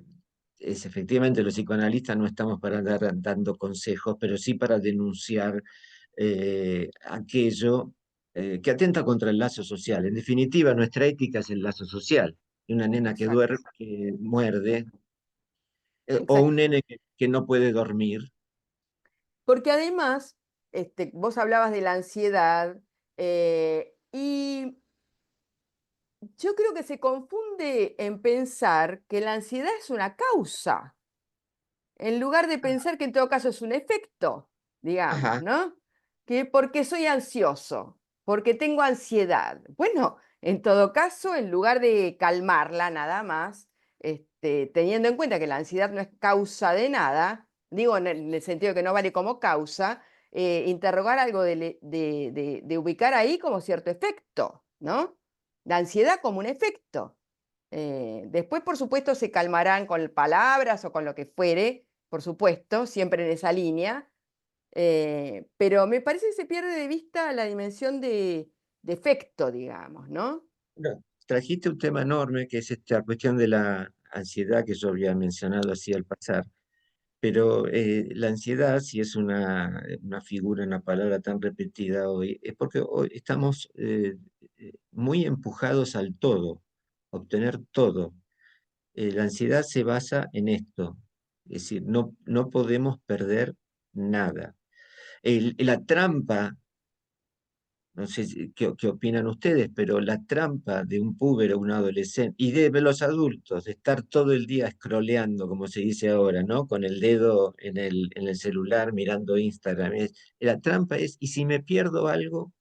efectivamente los psicoanalistas no estamos para andar dando consejos, pero sí para denunciar aquello que atenta contra el lazo social. En definitiva, nuestra ética es el lazo social. Una nena que duerme, Exacto, que muerde, o exacto. un nene que no puede dormir. Porque además, vos hablabas de la ansiedad y yo creo que se confunde en pensar que la ansiedad es una causa, en lugar de pensar que en todo caso es un efecto, digamos, Ajá. ¿no? Que porque soy ansioso, porque tengo ansiedad. Bueno, en todo caso, en lugar de calmarla nada más, teniendo en cuenta que la ansiedad no es causa de nada, digo en el sentido de que no vale como causa, interrogar algo de ubicar ahí como cierto efecto, ¿no? La ansiedad como un efecto. Después, por supuesto, se calmarán con palabras o con lo que fuere, por supuesto, siempre en esa línea, pero me parece que se pierde de vista la dimensión de efecto, digamos, ¿no? Bueno, trajiste un tema enorme que es esta cuestión de la ansiedad que yo había mencionado así al pasar. Pero la ansiedad, si es una figura, una palabra tan repetida hoy, es porque hoy estamos muy empujados al todo, a obtener todo. La ansiedad se basa en esto, es decir, no podemos perder nada. La trampa, no sé qué opinan ustedes, pero la trampa de un puber o un adolescente y de los adultos, de estar todo el día scrolleando, como se dice ahora, ¿no? Con el dedo en el celular mirando Instagram. La trampa es, ¿y si me pierdo algo?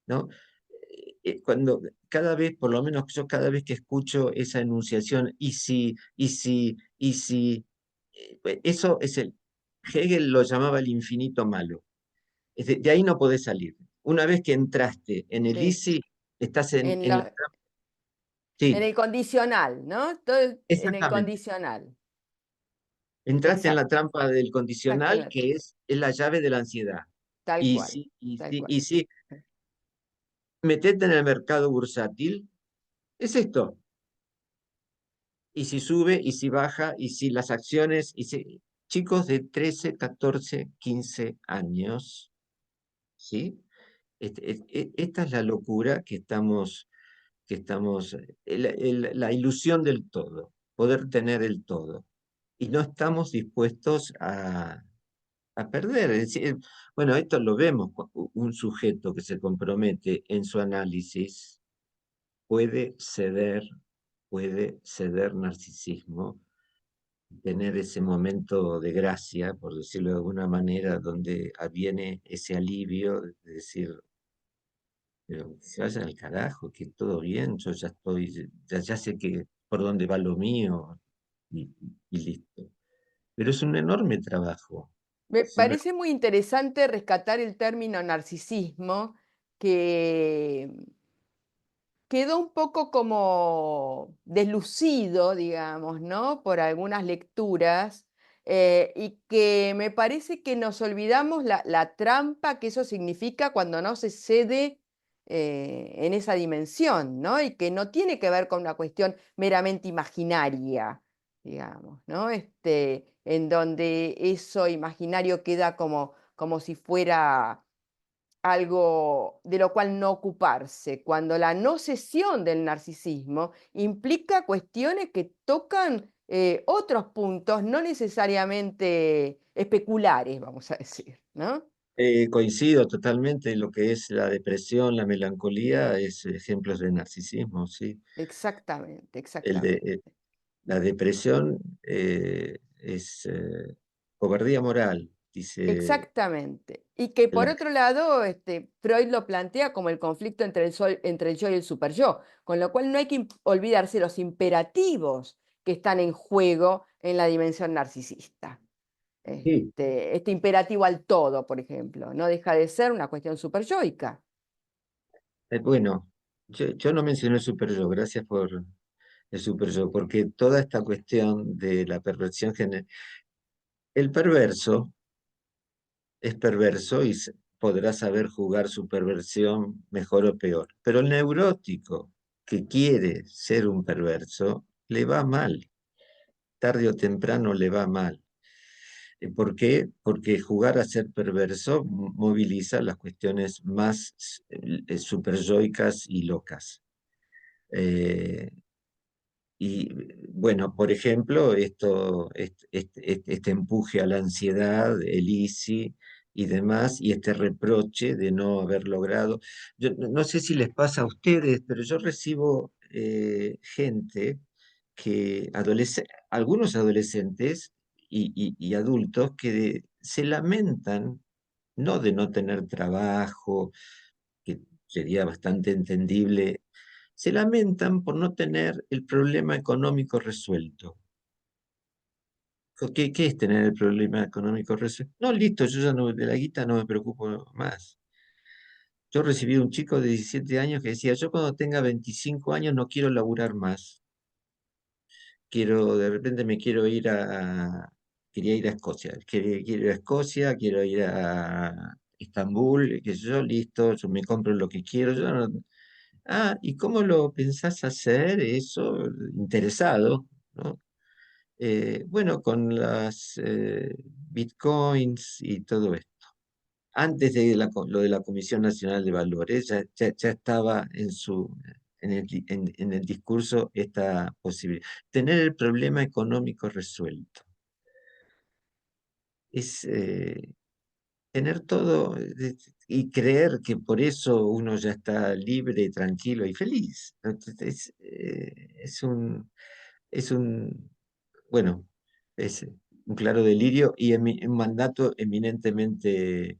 ¿No? Cuando cada vez, por lo menos yo cada vez que escucho esa enunciación, y si, eso es Hegel lo llamaba el infinito malo. De ahí no podés salir. Una vez que entraste en el Sí, ISI, estás en, en la... en Sí, el condicional, ¿no? Todo en el exactamente. condicional, Entraste en la exacto, trampa del exacto, condicional, que es la llave de la ansiedad. tal Y cual, si, y tal si, cual. y si metete en el mercado bursátil, es esto. Y si sube, y si baja, y si las acciones, chicos de 13, 14, 15 años, ¿sí? Esta es la locura que estamos, la ilusión del todo, poder tener el todo. Y no estamos dispuestos a perder. Es decir, bueno, esto lo vemos, un sujeto que se compromete en su análisis puede ceder narcisismo, tener ese momento de gracia, por decirlo de alguna manera, donde viene ese alivio de decir, pero que se vayan al carajo, que todo bien, yo ya estoy, ya sé que por dónde va lo mío y, y listo. Pero es un enorme trabajo. Me Es una- parece muy interesante rescatar el término narcisismo, que quedó un poco como deslucido, digamos, ¿no? Por algunas lecturas, y que me parece que nos olvidamos la trampa que eso significa cuando no se cede en esa dimensión, ¿no? Y que no tiene que ver con una cuestión meramente imaginaria, digamos, ¿no? En donde eso imaginario queda como si fuera algo de lo cual no ocuparse, cuando la no cesión del narcisismo implica cuestiones que tocan otros puntos, no necesariamente especulares, vamos a decir, ¿no? Coincido totalmente en lo que es la depresión, la melancolía, es ejemplos de narcisismo, sí. Exactamente, El de, exactamente. la depresión es cobardía moral, dice Exactamente. Y que por el otro lado, Freud lo plantea como el conflicto entre el yo y el superyo, con lo cual no hay que olvidarse los imperativos que están en juego en la dimensión narcisista. Sí, Este imperativo al todo, por ejemplo, no deja de ser una cuestión superyoica. bueno, yo no mencioné el super yo, gracias por el super yo, porque toda esta cuestión de la perversión, el perverso es perverso podrá saber jugar su perversión mejor o peor. Pero el neurótico que quiere ser un perverso, le va mal, tarde o temprano le va mal. ¿Por qué? Porque jugar a ser perverso moviliza las cuestiones más superyoicas y locas. Eh, y bueno, por ejemplo, este empuje a la ansiedad, el ISI y demás, y este reproche de no haber logrado. Yo no sé si les pasa a ustedes, pero yo recibo gente algunos adolescentes y adultos que se lamentan, no de no tener trabajo, que sería bastante entendible, se lamentan por no tener el problema económico resuelto. ¿Qué es tener el problema económico resuelto? No, listo, yo ya no, de la guita no me preocupo más. Yo recibí un chico de 17 años que decía, yo cuando tenga 25 años no quiero laburar más. De repente me quería ir a Escocia. Quiero ir a Escocia, quiero ir a Estambul, qué sé yo, listo, yo me compro lo que quiero. ¿Y cómo lo pensás hacer eso? Interesado, ¿no? Bueno, con las bitcoins y todo esto. Antes de lo de la Comisión Nacional de Valores, ya estaba en el discurso esta posibilidad. Tener el problema económico resuelto. Es tener todo y creer que por eso uno ya está libre, tranquilo y feliz. Es es un, bueno, es un claro delirio y un mandato eminentemente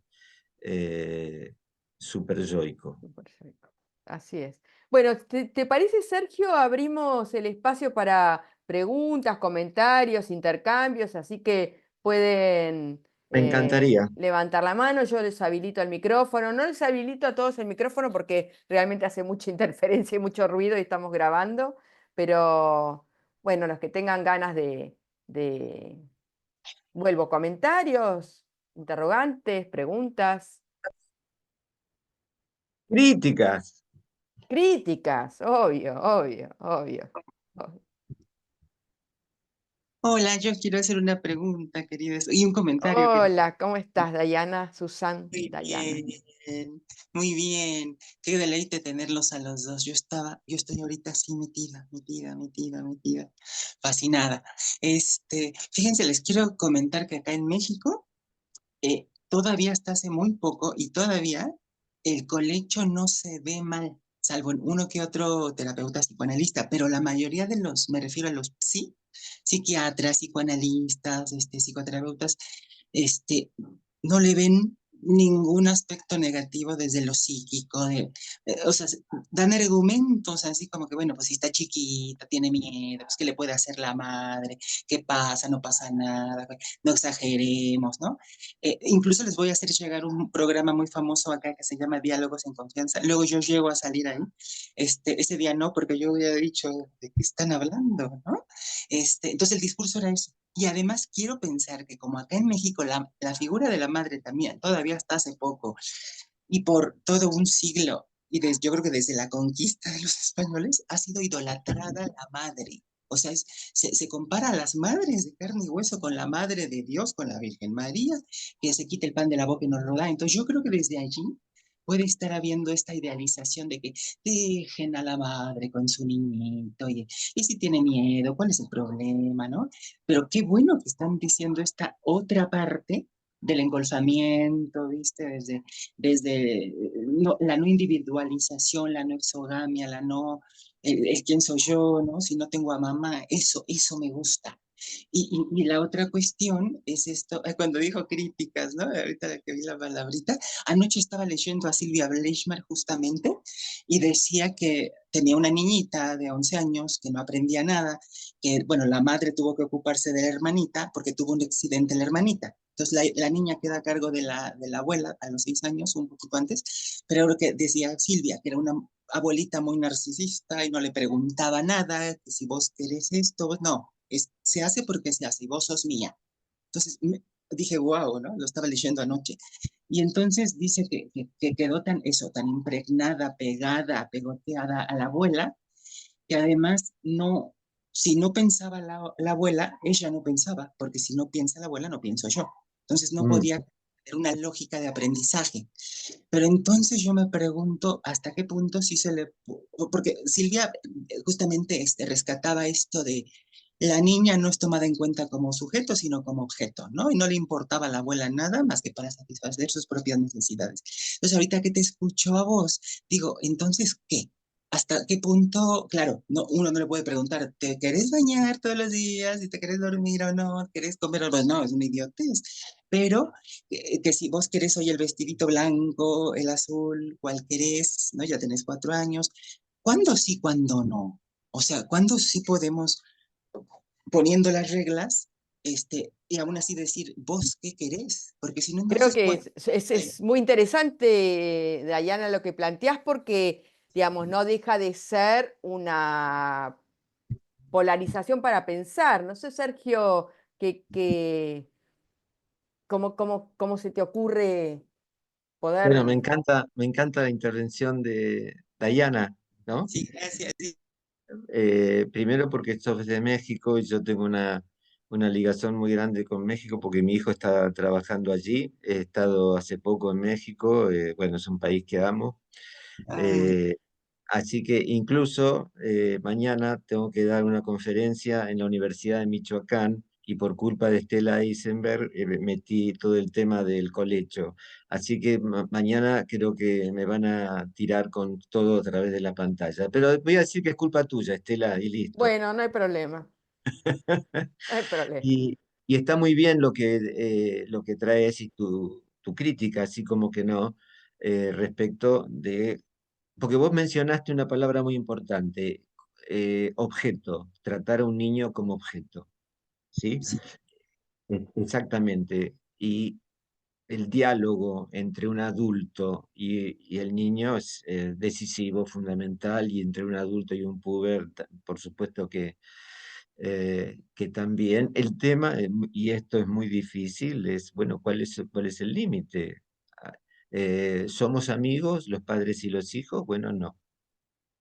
superyoico. Súper rico. Así es. Bueno, ¿te parece, Sergio? Abrimos el espacio para preguntas, comentarios, intercambios, así que pueden Me encantaría. levantar la mano, yo les habilito el micrófono. No les habilito a todos el micrófono porque realmente hace mucha interferencia y mucho ruido y estamos grabando, pero bueno, los que tengan ganas de vuelvo, comentarios, interrogantes, preguntas. Críticas. Críticas, obvio, obvio, obvio. Obvio. Hola, yo quiero hacer una pregunta, queridos, y un comentario, querido. Hola, ¿cómo estás, Dayana? Susan, Muy Dayana. bien, muy bien. Qué deleite tenerlos a los dos. Yo estoy ahorita así metida, fascinada. Fíjense, les quiero comentar que acá en México, todavía hasta hace muy poco y todavía el colecho no se ve mal, salvo en uno que otro terapeuta psicoanalista, pero la mayoría de los, me refiero a los psiquiatras, psicoanalistas, psicoterapeutas, este, no le ven ningún aspecto negativo desde lo psíquico, o sea, dan argumentos así como que, bueno, pues si está chiquita, tiene miedo, pues qué le puede hacer la madre, qué pasa, no pasa nada, no exageremos, ¿no? Incluso les voy a hacer llegar un programa muy famoso acá que se llama Diálogos en Confianza. Luego yo llego a salir ahí. Ese día no, porque yo había dicho de qué están hablando, ¿no? Entonces el discurso era eso. Y además quiero pensar que como acá en México la figura de la madre también, todavía hasta hace poco, y por todo un siglo, yo creo que desde la conquista de los españoles, ha sido idolatrada la madre. O sea, se compara a las madres de carne y hueso con la madre de Dios, con la Virgen María, que se quita el pan de la boca y no lo da. Entonces yo creo que desde allí puede estar habiendo esta idealización de que dejen a la madre con su niñito y si tiene miedo, ¿cuál es el problema, no? Pero qué bueno que están diciendo esta otra parte del engolfamiento, ¿viste? La no individualización, la no exogamia, el quién soy yo, ¿no? Si no tengo a mamá, eso me gusta. Y la otra cuestión es esto, cuando dijo críticas, ¿no? Ahorita que vi la palabrita, anoche estaba leyendo a Silvia Bleichmer justamente y decía que tenía una niñita de 11 años que no aprendía nada, que, bueno, la madre tuvo que ocuparse de la hermanita porque tuvo un accidente la hermanita. Entonces la niña queda a cargo de la abuela a los 6 años, un poquito antes, pero lo que decía Silvia, que era una abuelita muy narcisista y no le preguntaba nada, que si vos querés esto, no, se hace porque se hace y vos sos mía. Entonces dije, wow, ¿no? Lo estaba leyendo anoche. Y entonces dice que quedó tan impregnada, pegada, pegoteada a la abuela, que además no, si no pensaba la abuela, ella no pensaba, porque si no piensa la abuela, no pienso yo. Entonces no Mm. podía tener una lógica de aprendizaje. Pero entonces yo me pregunto hasta qué punto sí se le... Porque Silvia justamente rescataba esto de la niña no es tomada en cuenta como sujeto, sino como objeto, ¿no? Y no le importaba a la abuela nada más que para satisfacer sus propias necesidades. Entonces, ahorita que te escucho a vos, digo, entonces, ¿qué? ¿Hasta qué punto? Claro, no, uno no le puede preguntar, ¿te querés bañar todos los días? ¿Si te querés dormir o no? ¿Querés comer o no? No, es una idiotez. Pero que si vos querés hoy el vestidito blanco, el azul, cuál querés, ¿no? Ya tenés 4 años. ¿Cuándo sí, cuándo no? O sea, ¿cuándo sí podemos poniendo las reglas, y aún así decir, ¿vos qué querés? Porque si no, Creo entonces, que bueno, es muy interesante, Dayana, lo que planteás, porque, digamos, no deja de ser una polarización para pensar. No sé, Sergio, ¿cómo se te ocurre Bueno, poder... me encanta la intervención de Dayana, ¿no? sí, gracias, sí. Primero porque sos de México y yo tengo una ligación muy grande con México porque mi hijo está trabajando allí. He estado hace poco en México, bueno, es un país que amo. Ah, Eh, Así que incluso mañana tengo que dar una conferencia en la Universidad de Michoacán y por culpa de Estela Eisenberg metí todo el tema del colecho. Así que mañana creo que me van a tirar con todo a través de la pantalla. Pero voy a decir que es culpa tuya, Estela, y listo. Bueno, no hay problema, no hay problema. Y, y está muy bien lo que traes y tu crítica, así como que no, respecto de porque vos mencionaste una palabra muy importante, objeto, tratar a un niño como objeto, ¿sí? sí, Exactamente. Y el diálogo entre un adulto y el niño es decisivo, fundamental, y entre un adulto y un puber, por supuesto que también. El tema, y esto es muy difícil, es, bueno, cuál es el límite? Ah, ¿Somos amigos los padres y los hijos? Bueno, no.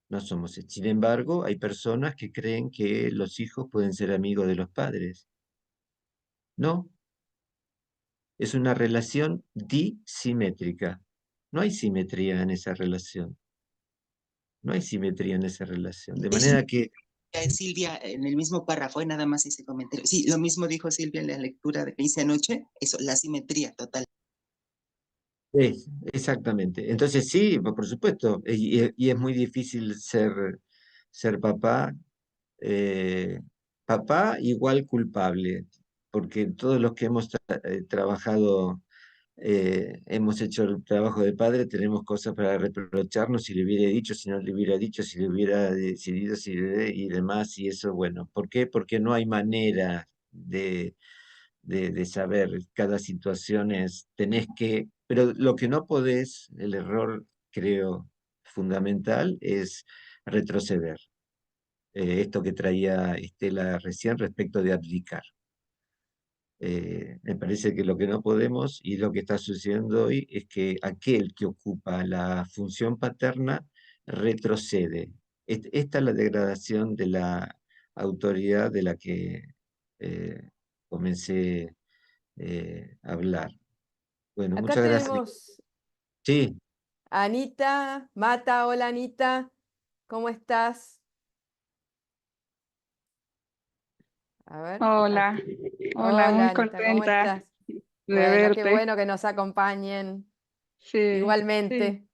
No somos. Sin embargo, hay personas que creen que los hijos pueden ser amigos de los padres. No, es una relación disimétrica. No hay simetría en esa relación. No hay simetría en esa relación. De eso manera que Silvia, en el mismo párrafo, nada más ese comentario. Sí, lo mismo dijo Silvia en la lectura que hice anoche, eso, la simetría total. exactamente. Entonces sí, por supuesto. Y es muy difícil ser papá. eh, Papá igual culpable, porque todos los que hemos trabajado hemos hecho el trabajo de padre, tenemos cosas para reprocharnos si le hubiera dicho, si no le hubiera dicho, si le hubiera decidido, y demás, y eso, bueno, ¿por qué? Porque no hay manera de saber, cada situación tenés que, pero lo que no podés, el error, creo, fundamental, es retroceder. Esto que traía Estela recién respecto de abdicar. Me parece que lo que no podemos y lo que está sucediendo hoy es que aquel que ocupa la función paterna retrocede. Esta es la degradación de la autoridad de la que eh, comencé a hablar. Bueno, Acá muchas gracias. tenemos Sí, a Anita Mata. Hola, Anita, ¿cómo estás? A ver. Hola, hola, Hola, muy Anita, ¿cómo contenta estás? de Bueno, qué verte. bueno que nos acompañen. Sí, sí, Igualmente.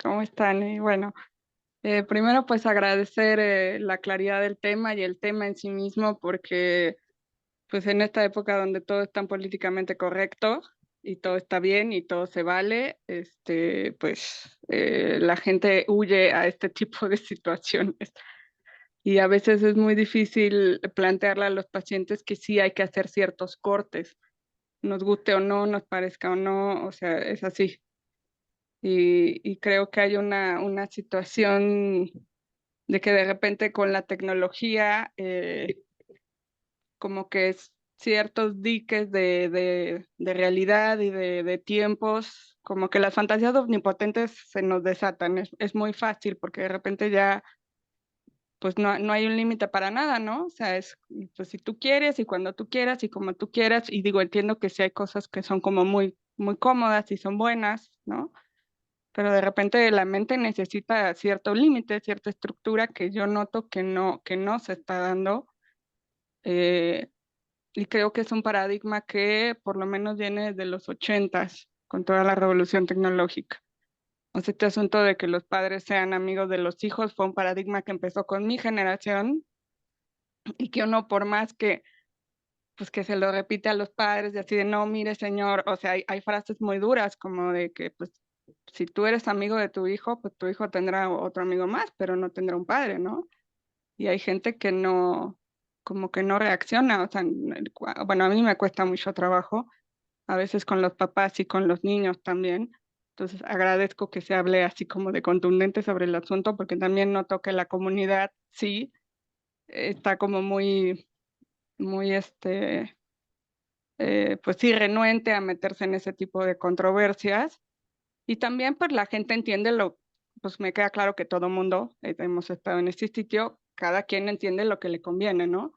¿cómo están? Y bueno, primero pues agradecer la claridad del tema y el tema en sí mismo, porque pues en esta época donde todo es tan políticamente correcto y todo está bien y todo se vale, pues la gente huye a este tipo de situaciones. Y a veces es muy difícil plantearle a los pacientes que sí hay que hacer ciertos cortes, nos guste o no, nos parezca o no, o sea, es así. Y creo que hay una situación de que de repente con la tecnología como que ciertos diques de realidad y de tiempos, como que las fantasías omnipotentes se nos desatan. Es muy fácil porque de repente ya pues no hay un límite para nada, ¿no? O sea, es pues si tú quieres y cuando tú quieras y como tú quieras. Y digo, entiendo que sí hay cosas que son como muy, muy cómodas y son buenas, ¿no? Pero de repente la mente necesita cierto límite, cierta estructura que yo noto que no se está dando. eh, y creo que es un paradigma que por lo menos viene desde los 80s, con toda la revolución tecnológica. O sea, este asunto de que los padres sean amigos de los hijos fue un paradigma que empezó con mi generación y que uno por más que, pues que se lo repite a los padres, de así de, no, mire señor, o sea, hay frases muy duras como de que, pues, si tú eres amigo de tu hijo, pues tu hijo tendrá otro amigo más, pero no tendrá un padre, ¿no? Y hay gente que no, como que no reacciona, o sea, bueno, a mí me cuesta mucho trabajo, a veces con los papás y con los niños también. Entonces agradezco que se hable así como de contundente sobre el asunto, porque también noto que la comunidad sí está como muy, muy, pues sí, renuente a meterse en ese tipo de controversias. Y también pues la gente entiende pues me queda claro que todo mundo, hemos estado en este sitio, cada quien entiende lo que le conviene, ¿no?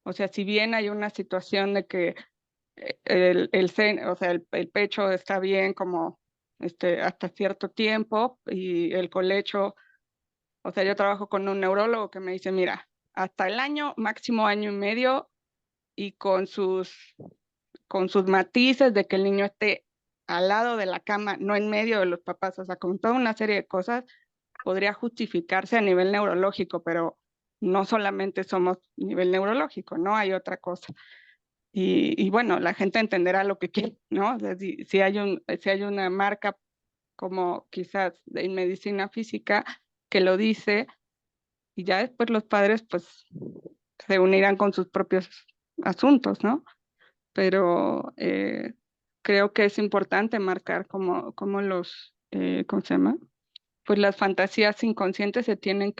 O sea, si bien hay una situación de que o sea, el pecho está bien como hasta cierto tiempo y el colecho, o sea, yo trabajo con un neurólogo que me dice, mira, hasta el año, máximo año y medio, y con sus matices de que el niño esté al lado de la cama, no en medio de los papás, o sea, con toda una serie de cosas, podría justificarse a nivel neurológico, pero no solamente somos nivel neurológico, ¿no? Hay otra cosa. Y bueno, la gente entenderá lo que quiere, ¿no? O sea, si hay una marca como quizás en medicina física que lo dice, y ya después los padres pues se unirán con sus propios asuntos, ¿no? Pero creo que es importante marcar como ¿cómo se llama? Pues las fantasías inconscientes se tienen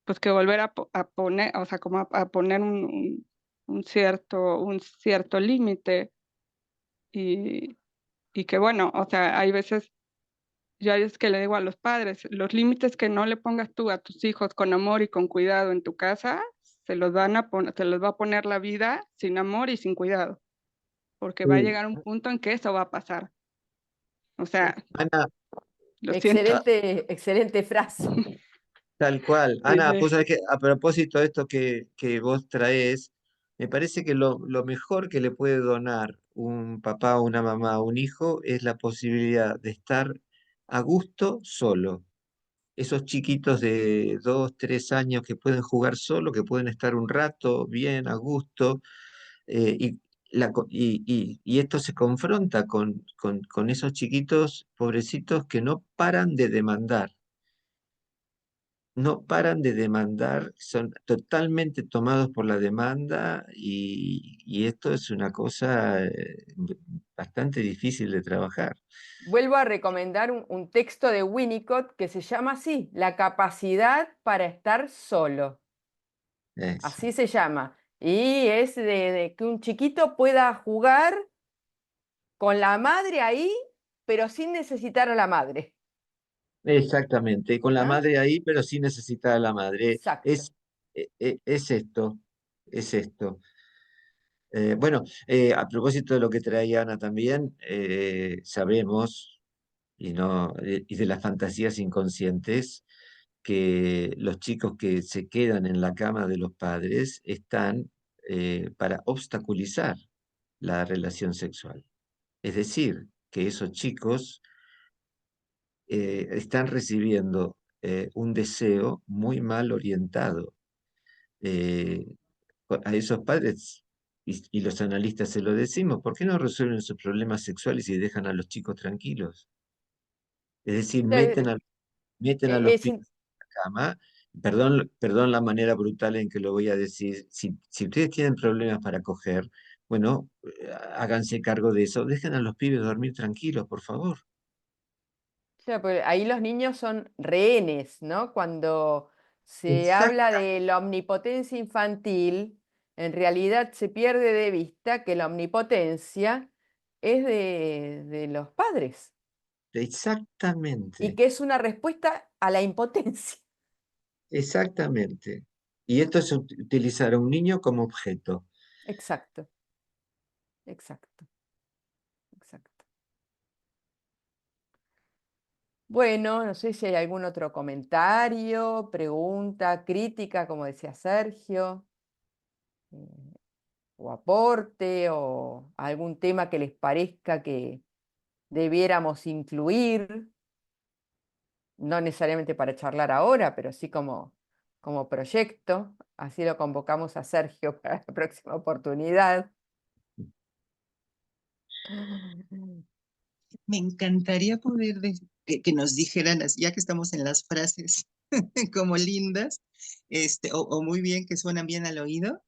pues que volver a poner, o sea, como a poner un cierto límite y, y que bueno, o sea, hay veces, yo es que le digo a los padres, los límites que no le pongas tú a tus hijos con amor y con cuidado en tu casa, se los va a poner la vida sin amor y sin cuidado, porque va a Sí. llegar un punto en que eso va a pasar. O sea, Ana, lo siento. Excelente, excelente frase. tal cual. Sí, Ana, pues sí. sabés que a propósito de esto que vos traes, me parece que lo mejor que le puede donar un papá o una mamá a un hijo es la posibilidad de estar a gusto solo. Esos chiquitos de 2, 3 años que pueden jugar solo, que pueden estar un rato bien, a gusto, y, y esto se confronta con esos chiquitos pobrecitos que no paran de demandar. No paran de demandar, son totalmente tomados por la demanda y esto es una cosa bastante difícil de trabajar. Vuelvo a recomendar un texto de Winnicott que se llama así, La capacidad para estar solo. Eso. Así se llama. Y es de que un chiquito pueda jugar con la madre ahí, pero sin necesitar a la madre. Exactamente, con la ¿No? madre ahí, pero sin necesitar a la madre. Exacto. Es esto, es esto. Bueno, a propósito de lo que traía Ana también, sabemos, y de las fantasías inconscientes, que los chicos que se quedan en la cama de los padres están para obstaculizar la relación sexual. Es decir, que esos chicos están recibiendo un deseo muy mal orientado. Eh, a esos padres, y los analistas se lo decimos, ¿por qué no resuelven sus problemas sexuales y dejan a los chicos tranquilos? Es decir, Eh, meten a los Es, pibes en la cama. Perdón la manera brutal en que lo voy a decir. Si ustedes tienen problemas para coger, bueno, háganse cargo de eso. Dejen a los pibes dormir tranquilos, por favor. claro, porque ahí los niños son rehenes, ¿no? Cuando se habla Exacta. de la omnipotencia infantil, en realidad se pierde de vista que la omnipotencia es de los padres y Exactamente, que es una respuesta a la impotencia. exactamente. Y esto es utilizar a un niño como objeto. Exacto, exacto, exacto. Bueno, no sé si hay algún otro comentario, pregunta, crítica, como decía Sergio, eh, o aporte, o algún tema que les parezca que debiéramos incluir, no necesariamente para charlar ahora, pero sí como proyecto. Así lo convocamos a Sergio para la próxima oportunidad. Me encantaría poder que nos dijeran, ya que estamos en las frases como lindas, o muy bien, que suenan bien al oído,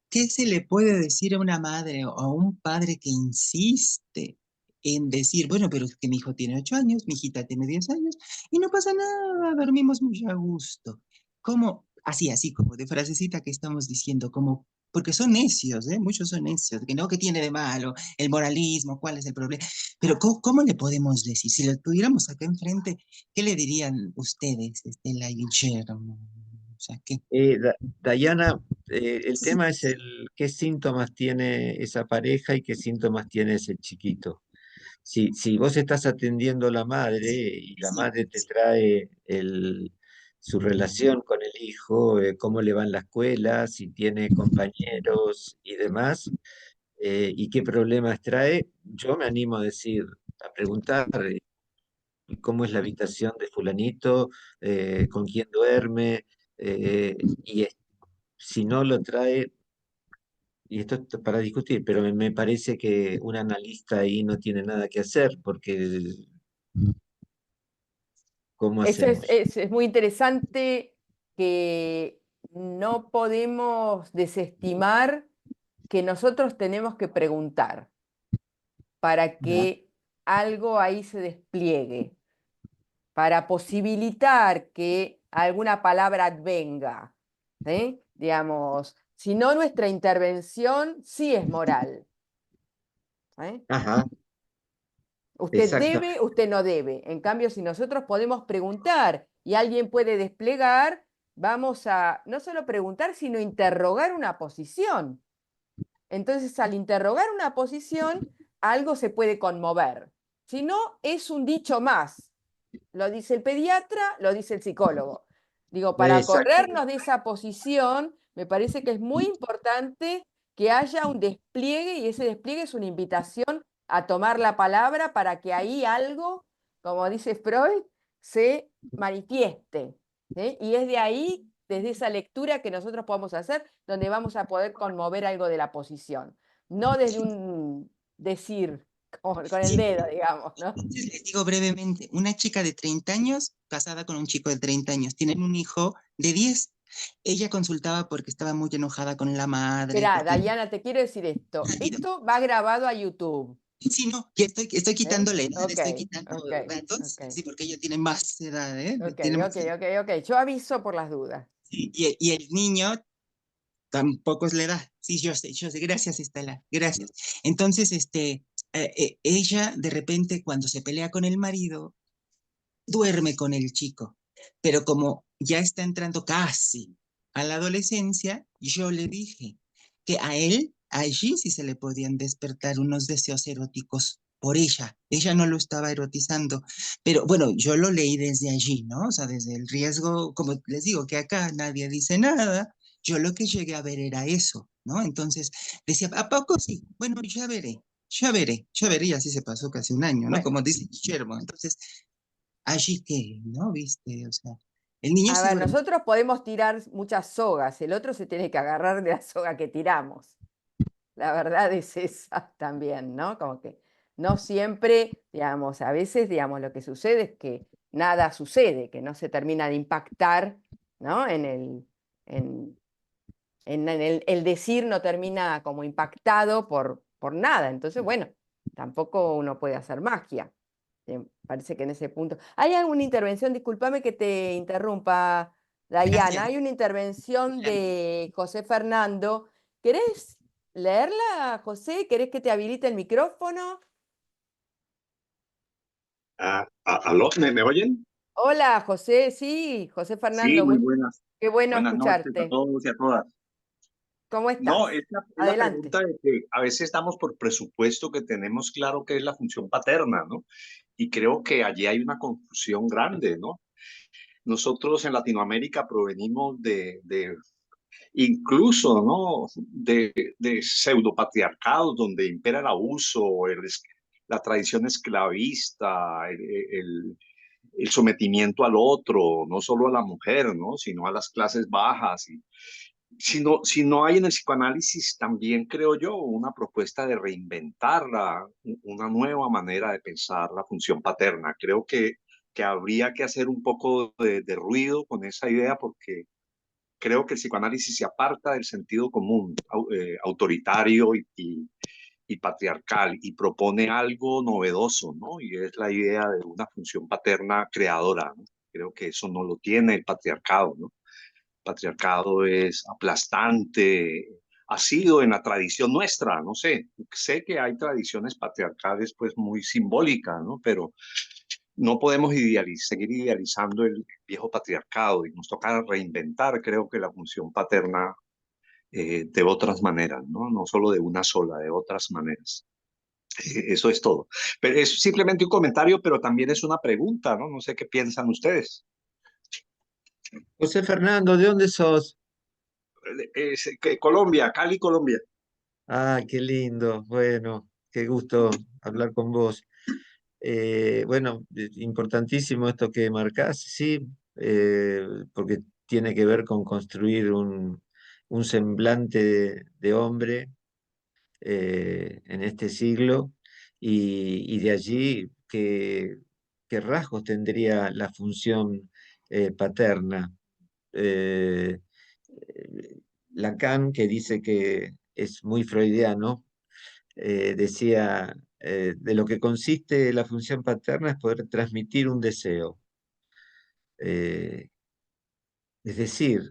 ¿qué se le puede decir a una madre o a un padre que insiste en decir, bueno, pero es que mi hijo tiene 8 años, mi hijita tiene 10 años, y no pasa nada, dormimos muy a gusto? ¿Cómo? Así como de frasecita que estamos diciendo, como, porque son necios, ¿eh? Muchos son necios, que no, ¿qué tiene de malo? El moralismo, ¿cuál es el problema? Pero ¿cómo le podemos decir? Si lo tuviéramos acá enfrente, ¿qué le dirían ustedes, Estela y Guillermo? O sea, ¿qué? Dayana, el tema es qué síntomas tiene esa pareja y qué síntomas tiene ese chiquito. Si vos estás atendiendo a la madre y la madre te trae su relación con el hijo, cómo le va en la escuela, si tiene compañeros y demás, y qué problemas trae, yo me animo a decir, a preguntar cómo es la habitación de fulanito, con quién duerme, y si no lo trae, y esto es para discutir, pero me parece que un analista ahí no tiene nada que hacer, porque ¿cómo Eso hacemos? es muy interesante, que no podemos desestimar que nosotros tenemos que preguntar para que algo ahí se despliegue, para posibilitar que alguna palabra advenga. Digamos, si no, nuestra intervención sí es moral. ¿eh? Ajá, Usted debe, exactamente. usted no debe. En cambio, si nosotros podemos preguntar y alguien puede desplegar, vamos a no solo preguntar, sino interrogar una posición. Entonces, al interrogar una posición, algo se puede conmover. Si no, es un dicho más. Lo dice el pediatra, lo dice el psicólogo. Digo, para corrernos Exactamente. de esa posición, me parece que es muy importante que haya un despliegue, y ese despliegue es una invitación a tomar la palabra para que ahí algo, como dice Freud, se manifieste. Y es de ahí, desde esa lectura, que nosotros podemos hacer, donde vamos a poder conmover algo de la posición. No desde un decir con el Sí, dedo, digamos, ¿no? entonces les digo brevemente, una chica de 30 años casada con un chico de 30 años, tienen un hijo de 10. Ella consultaba porque estaba muy enojada con la madre, Esperá, porque Dayana, te quiero decir esto. rápido. Esto va grabado a YouTube. Sí, no, que estoy ¿eh? quitando la edad, Ok, estoy quitando ok, datos, ok, sí, porque ella tiene más edad, ¿eh? ok, Tiene ok, más edad. ok, ok. Yo aviso por las dudas. Sí, y el niño tampoco es la edad. Sí, yo sé, gracias, Estela, gracias. Entonces, ella de repente cuando se pelea con el marido, duerme con el chico, pero como ya está entrando casi a la adolescencia, yo le dije que a él, allí sí se le podían despertar unos deseos eróticos por ella. Ella no lo estaba erotizando, pero bueno, yo lo leí desde allí, ¿no? O sea, desde el riesgo, como les digo, que acá nadie dice nada, yo lo que llegué a ver era eso, ¿no? Entonces decía, ¿a poco sí? Bueno, ya veré, y así se pasó casi un año, ¿no? Bueno, Como dice Guillermo. Entonces, allí que, ¿no? ¿Viste? O sea, el niño a se ver, duerme. nosotros podemos tirar muchas sogas, el otro se tiene que agarrar de la soga que tiramos. La verdad es esa también, ¿no? Como que no siempre, digamos, a veces, digamos, lo que sucede es que nada sucede, que no se termina de impactar, ¿no? En, el decir no termina como impactado por nada. Entonces, bueno, tampoco uno puede hacer magia. Parece que en ese punto. ¿Hay alguna intervención? Discúlpame que te interrumpa, Dayana. Gracias. Hay una intervención Adelante. de José Fernando ¿Querés leerla, José? ¿Querés que te habilite el micrófono? ¿Aló? ¿Me oyen? Hola, José, sí, José Sí, Fernando, muy buenas. qué bueno Buenas noches a escucharte. todos y a todas. ¿Cómo No, estás? es la Adelante. pregunta de que a veces damos por presupuesto que tenemos claro qué es la función paterna, ¿no? Y creo que allí hay una confusión grande, ¿no? Nosotros en Latinoamérica provenimos de incluso, ¿no? De pseudopatriarcados donde impera el abuso, la tradición esclavista, el sometimiento al otro, no solo a la mujer, ¿no? Sino a las clases bajas. Y si no hay en el psicoanálisis, también creo yo, una propuesta de reinventarla, una nueva manera de pensar la función paterna. Creo que habría que hacer un poco de ruido con esa idea porque creo que el psicoanálisis se aparta del sentido común autoritario y patriarcal y propone algo novedoso, ¿no? Y es la idea de una función paterna creadora, ¿no? Creo que eso no lo tiene el patriarcado, ¿no? El patriarcado es aplastante, ha sido en la tradición nuestra, no sé, sé que hay tradiciones patriarcales pues muy simbólicas, ¿no? Pero no podemos seguir idealizando el viejo patriarcado y nos toca reinventar, creo que la función paterna de otras maneras, ¿no? No solo de una sola, de otras maneras. Eso es todo. Pero es simplemente un comentario, pero también es una pregunta, ¿no? No sé qué piensan ustedes. José Fernando, ¿de dónde sos? Colombia, Cali, Colombia. Ah, qué lindo. Bueno, qué gusto hablar con vos. Bueno, importantísimo esto que marcás, sí, porque tiene que ver con construir un semblante de hombre en este siglo y de allí qué rasgos tendría la función paterna. Eh, Lacan, que dice que es muy freudiano, decía, de lo que consiste la función paterna es poder transmitir un deseo. Eh, es decir,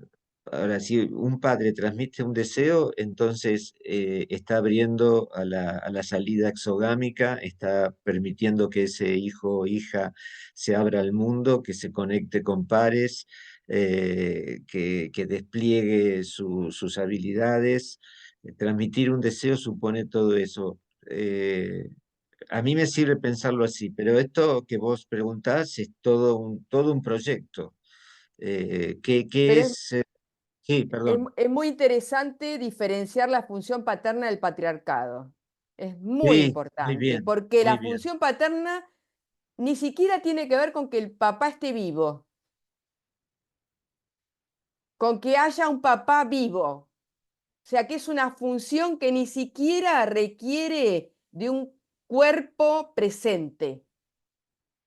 ahora si un padre transmite un deseo, entonces está abriendo a la salida exogámica, está permitiendo que ese hijo o hija se abra al mundo, que se conecte con pares, que despliegue sus habilidades. Transmitir un deseo supone todo eso. A mí me sirve pensarlo así, pero esto que vos preguntás es todo un proyecto. ¿Qué Pero es? Sí, perdón. es muy interesante diferenciar la función paterna del patriarcado. Es muy Sí, importante, porque muy la bien. función paterna ni siquiera tiene que ver con que el papá esté vivo, con que haya un papá vivo. O sea, que es una función que ni siquiera requiere de un cuerpo presente.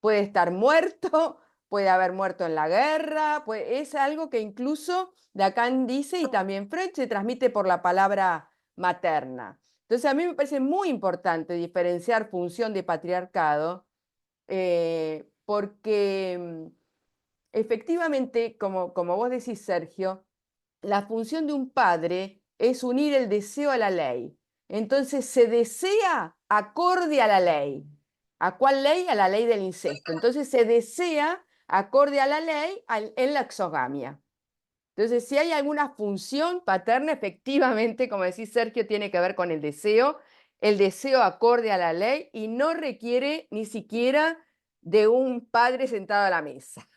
Puede estar muerto, puede haber muerto en la guerra, es algo que incluso Lacan dice y también Freud se transmite por la palabra materna. Entonces a mí me parece muy importante diferenciar función de patriarcado porque efectivamente, como vos decís, Sergio, la función de un padre es unir el deseo a la ley. Entonces se desea acorde a la ley. ¿A cuál ley? A la ley del incesto. Entonces se desea acorde a la ley en la exogamia. Entonces, si hay alguna función paterna, efectivamente, como decís Sergio, tiene que ver con el deseo acorde a la ley y no requiere ni siquiera de un padre sentado a la mesa.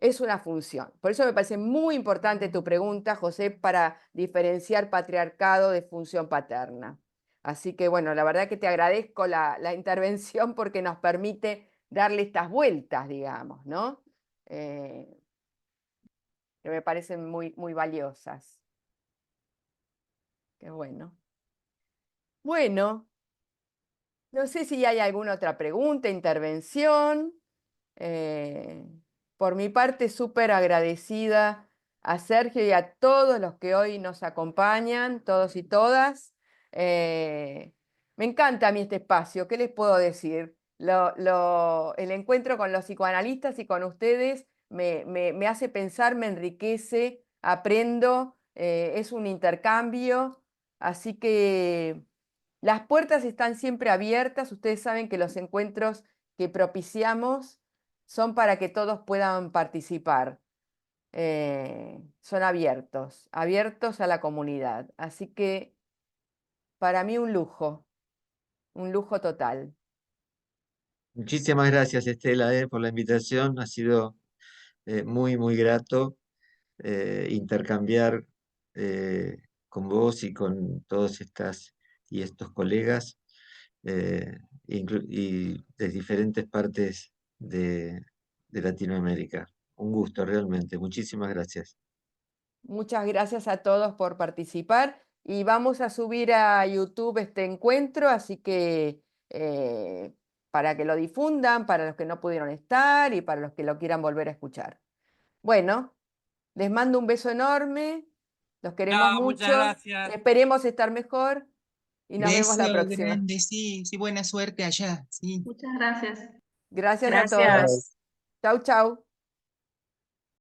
Es una función. Por eso me parece muy importante tu pregunta, José, para diferenciar patriarcado de función paterna. Así que bueno, la verdad que te agradezco la intervención porque nos permite darle estas vueltas, digamos, ¿no? Que me parecen muy, muy valiosas. Qué bueno. Bueno, no sé si hay alguna otra pregunta, intervención. Eh, por mi parte, súper agradecida a Sergio y a todos los que hoy nos acompañan, todos y todas. Me encanta a mí este espacio, ¿qué les puedo decir? El encuentro con los psicoanalistas y con ustedes me hace pensar, me enriquece, aprendo es un intercambio, así que las puertas están siempre abiertas. Ustedes saben que los encuentros que propiciamos son para que todos puedan participar. Son abiertos a la comunidad. Así que para mí un lujo total. Muchísimas gracias, Estela, por la invitación. Ha sido muy, muy grato intercambiar con vos y con todos estos colegas y de diferentes partes de Latinoamérica. Un gusto, realmente. Muchísimas gracias. Muchas gracias a todos por participar y vamos a subir a YouTube este encuentro, así que para que lo difundan, para los que no pudieron estar y para los que lo quieran volver a escuchar. Bueno, les mando un beso enorme, los queremos No, muchas mucho, gracias. esperemos estar mejor y nos vemos la Beso próxima. grande, sí, sí, buena suerte allá, sí. Muchas gracias. Gracias a Gracias. todos. Chau, chau.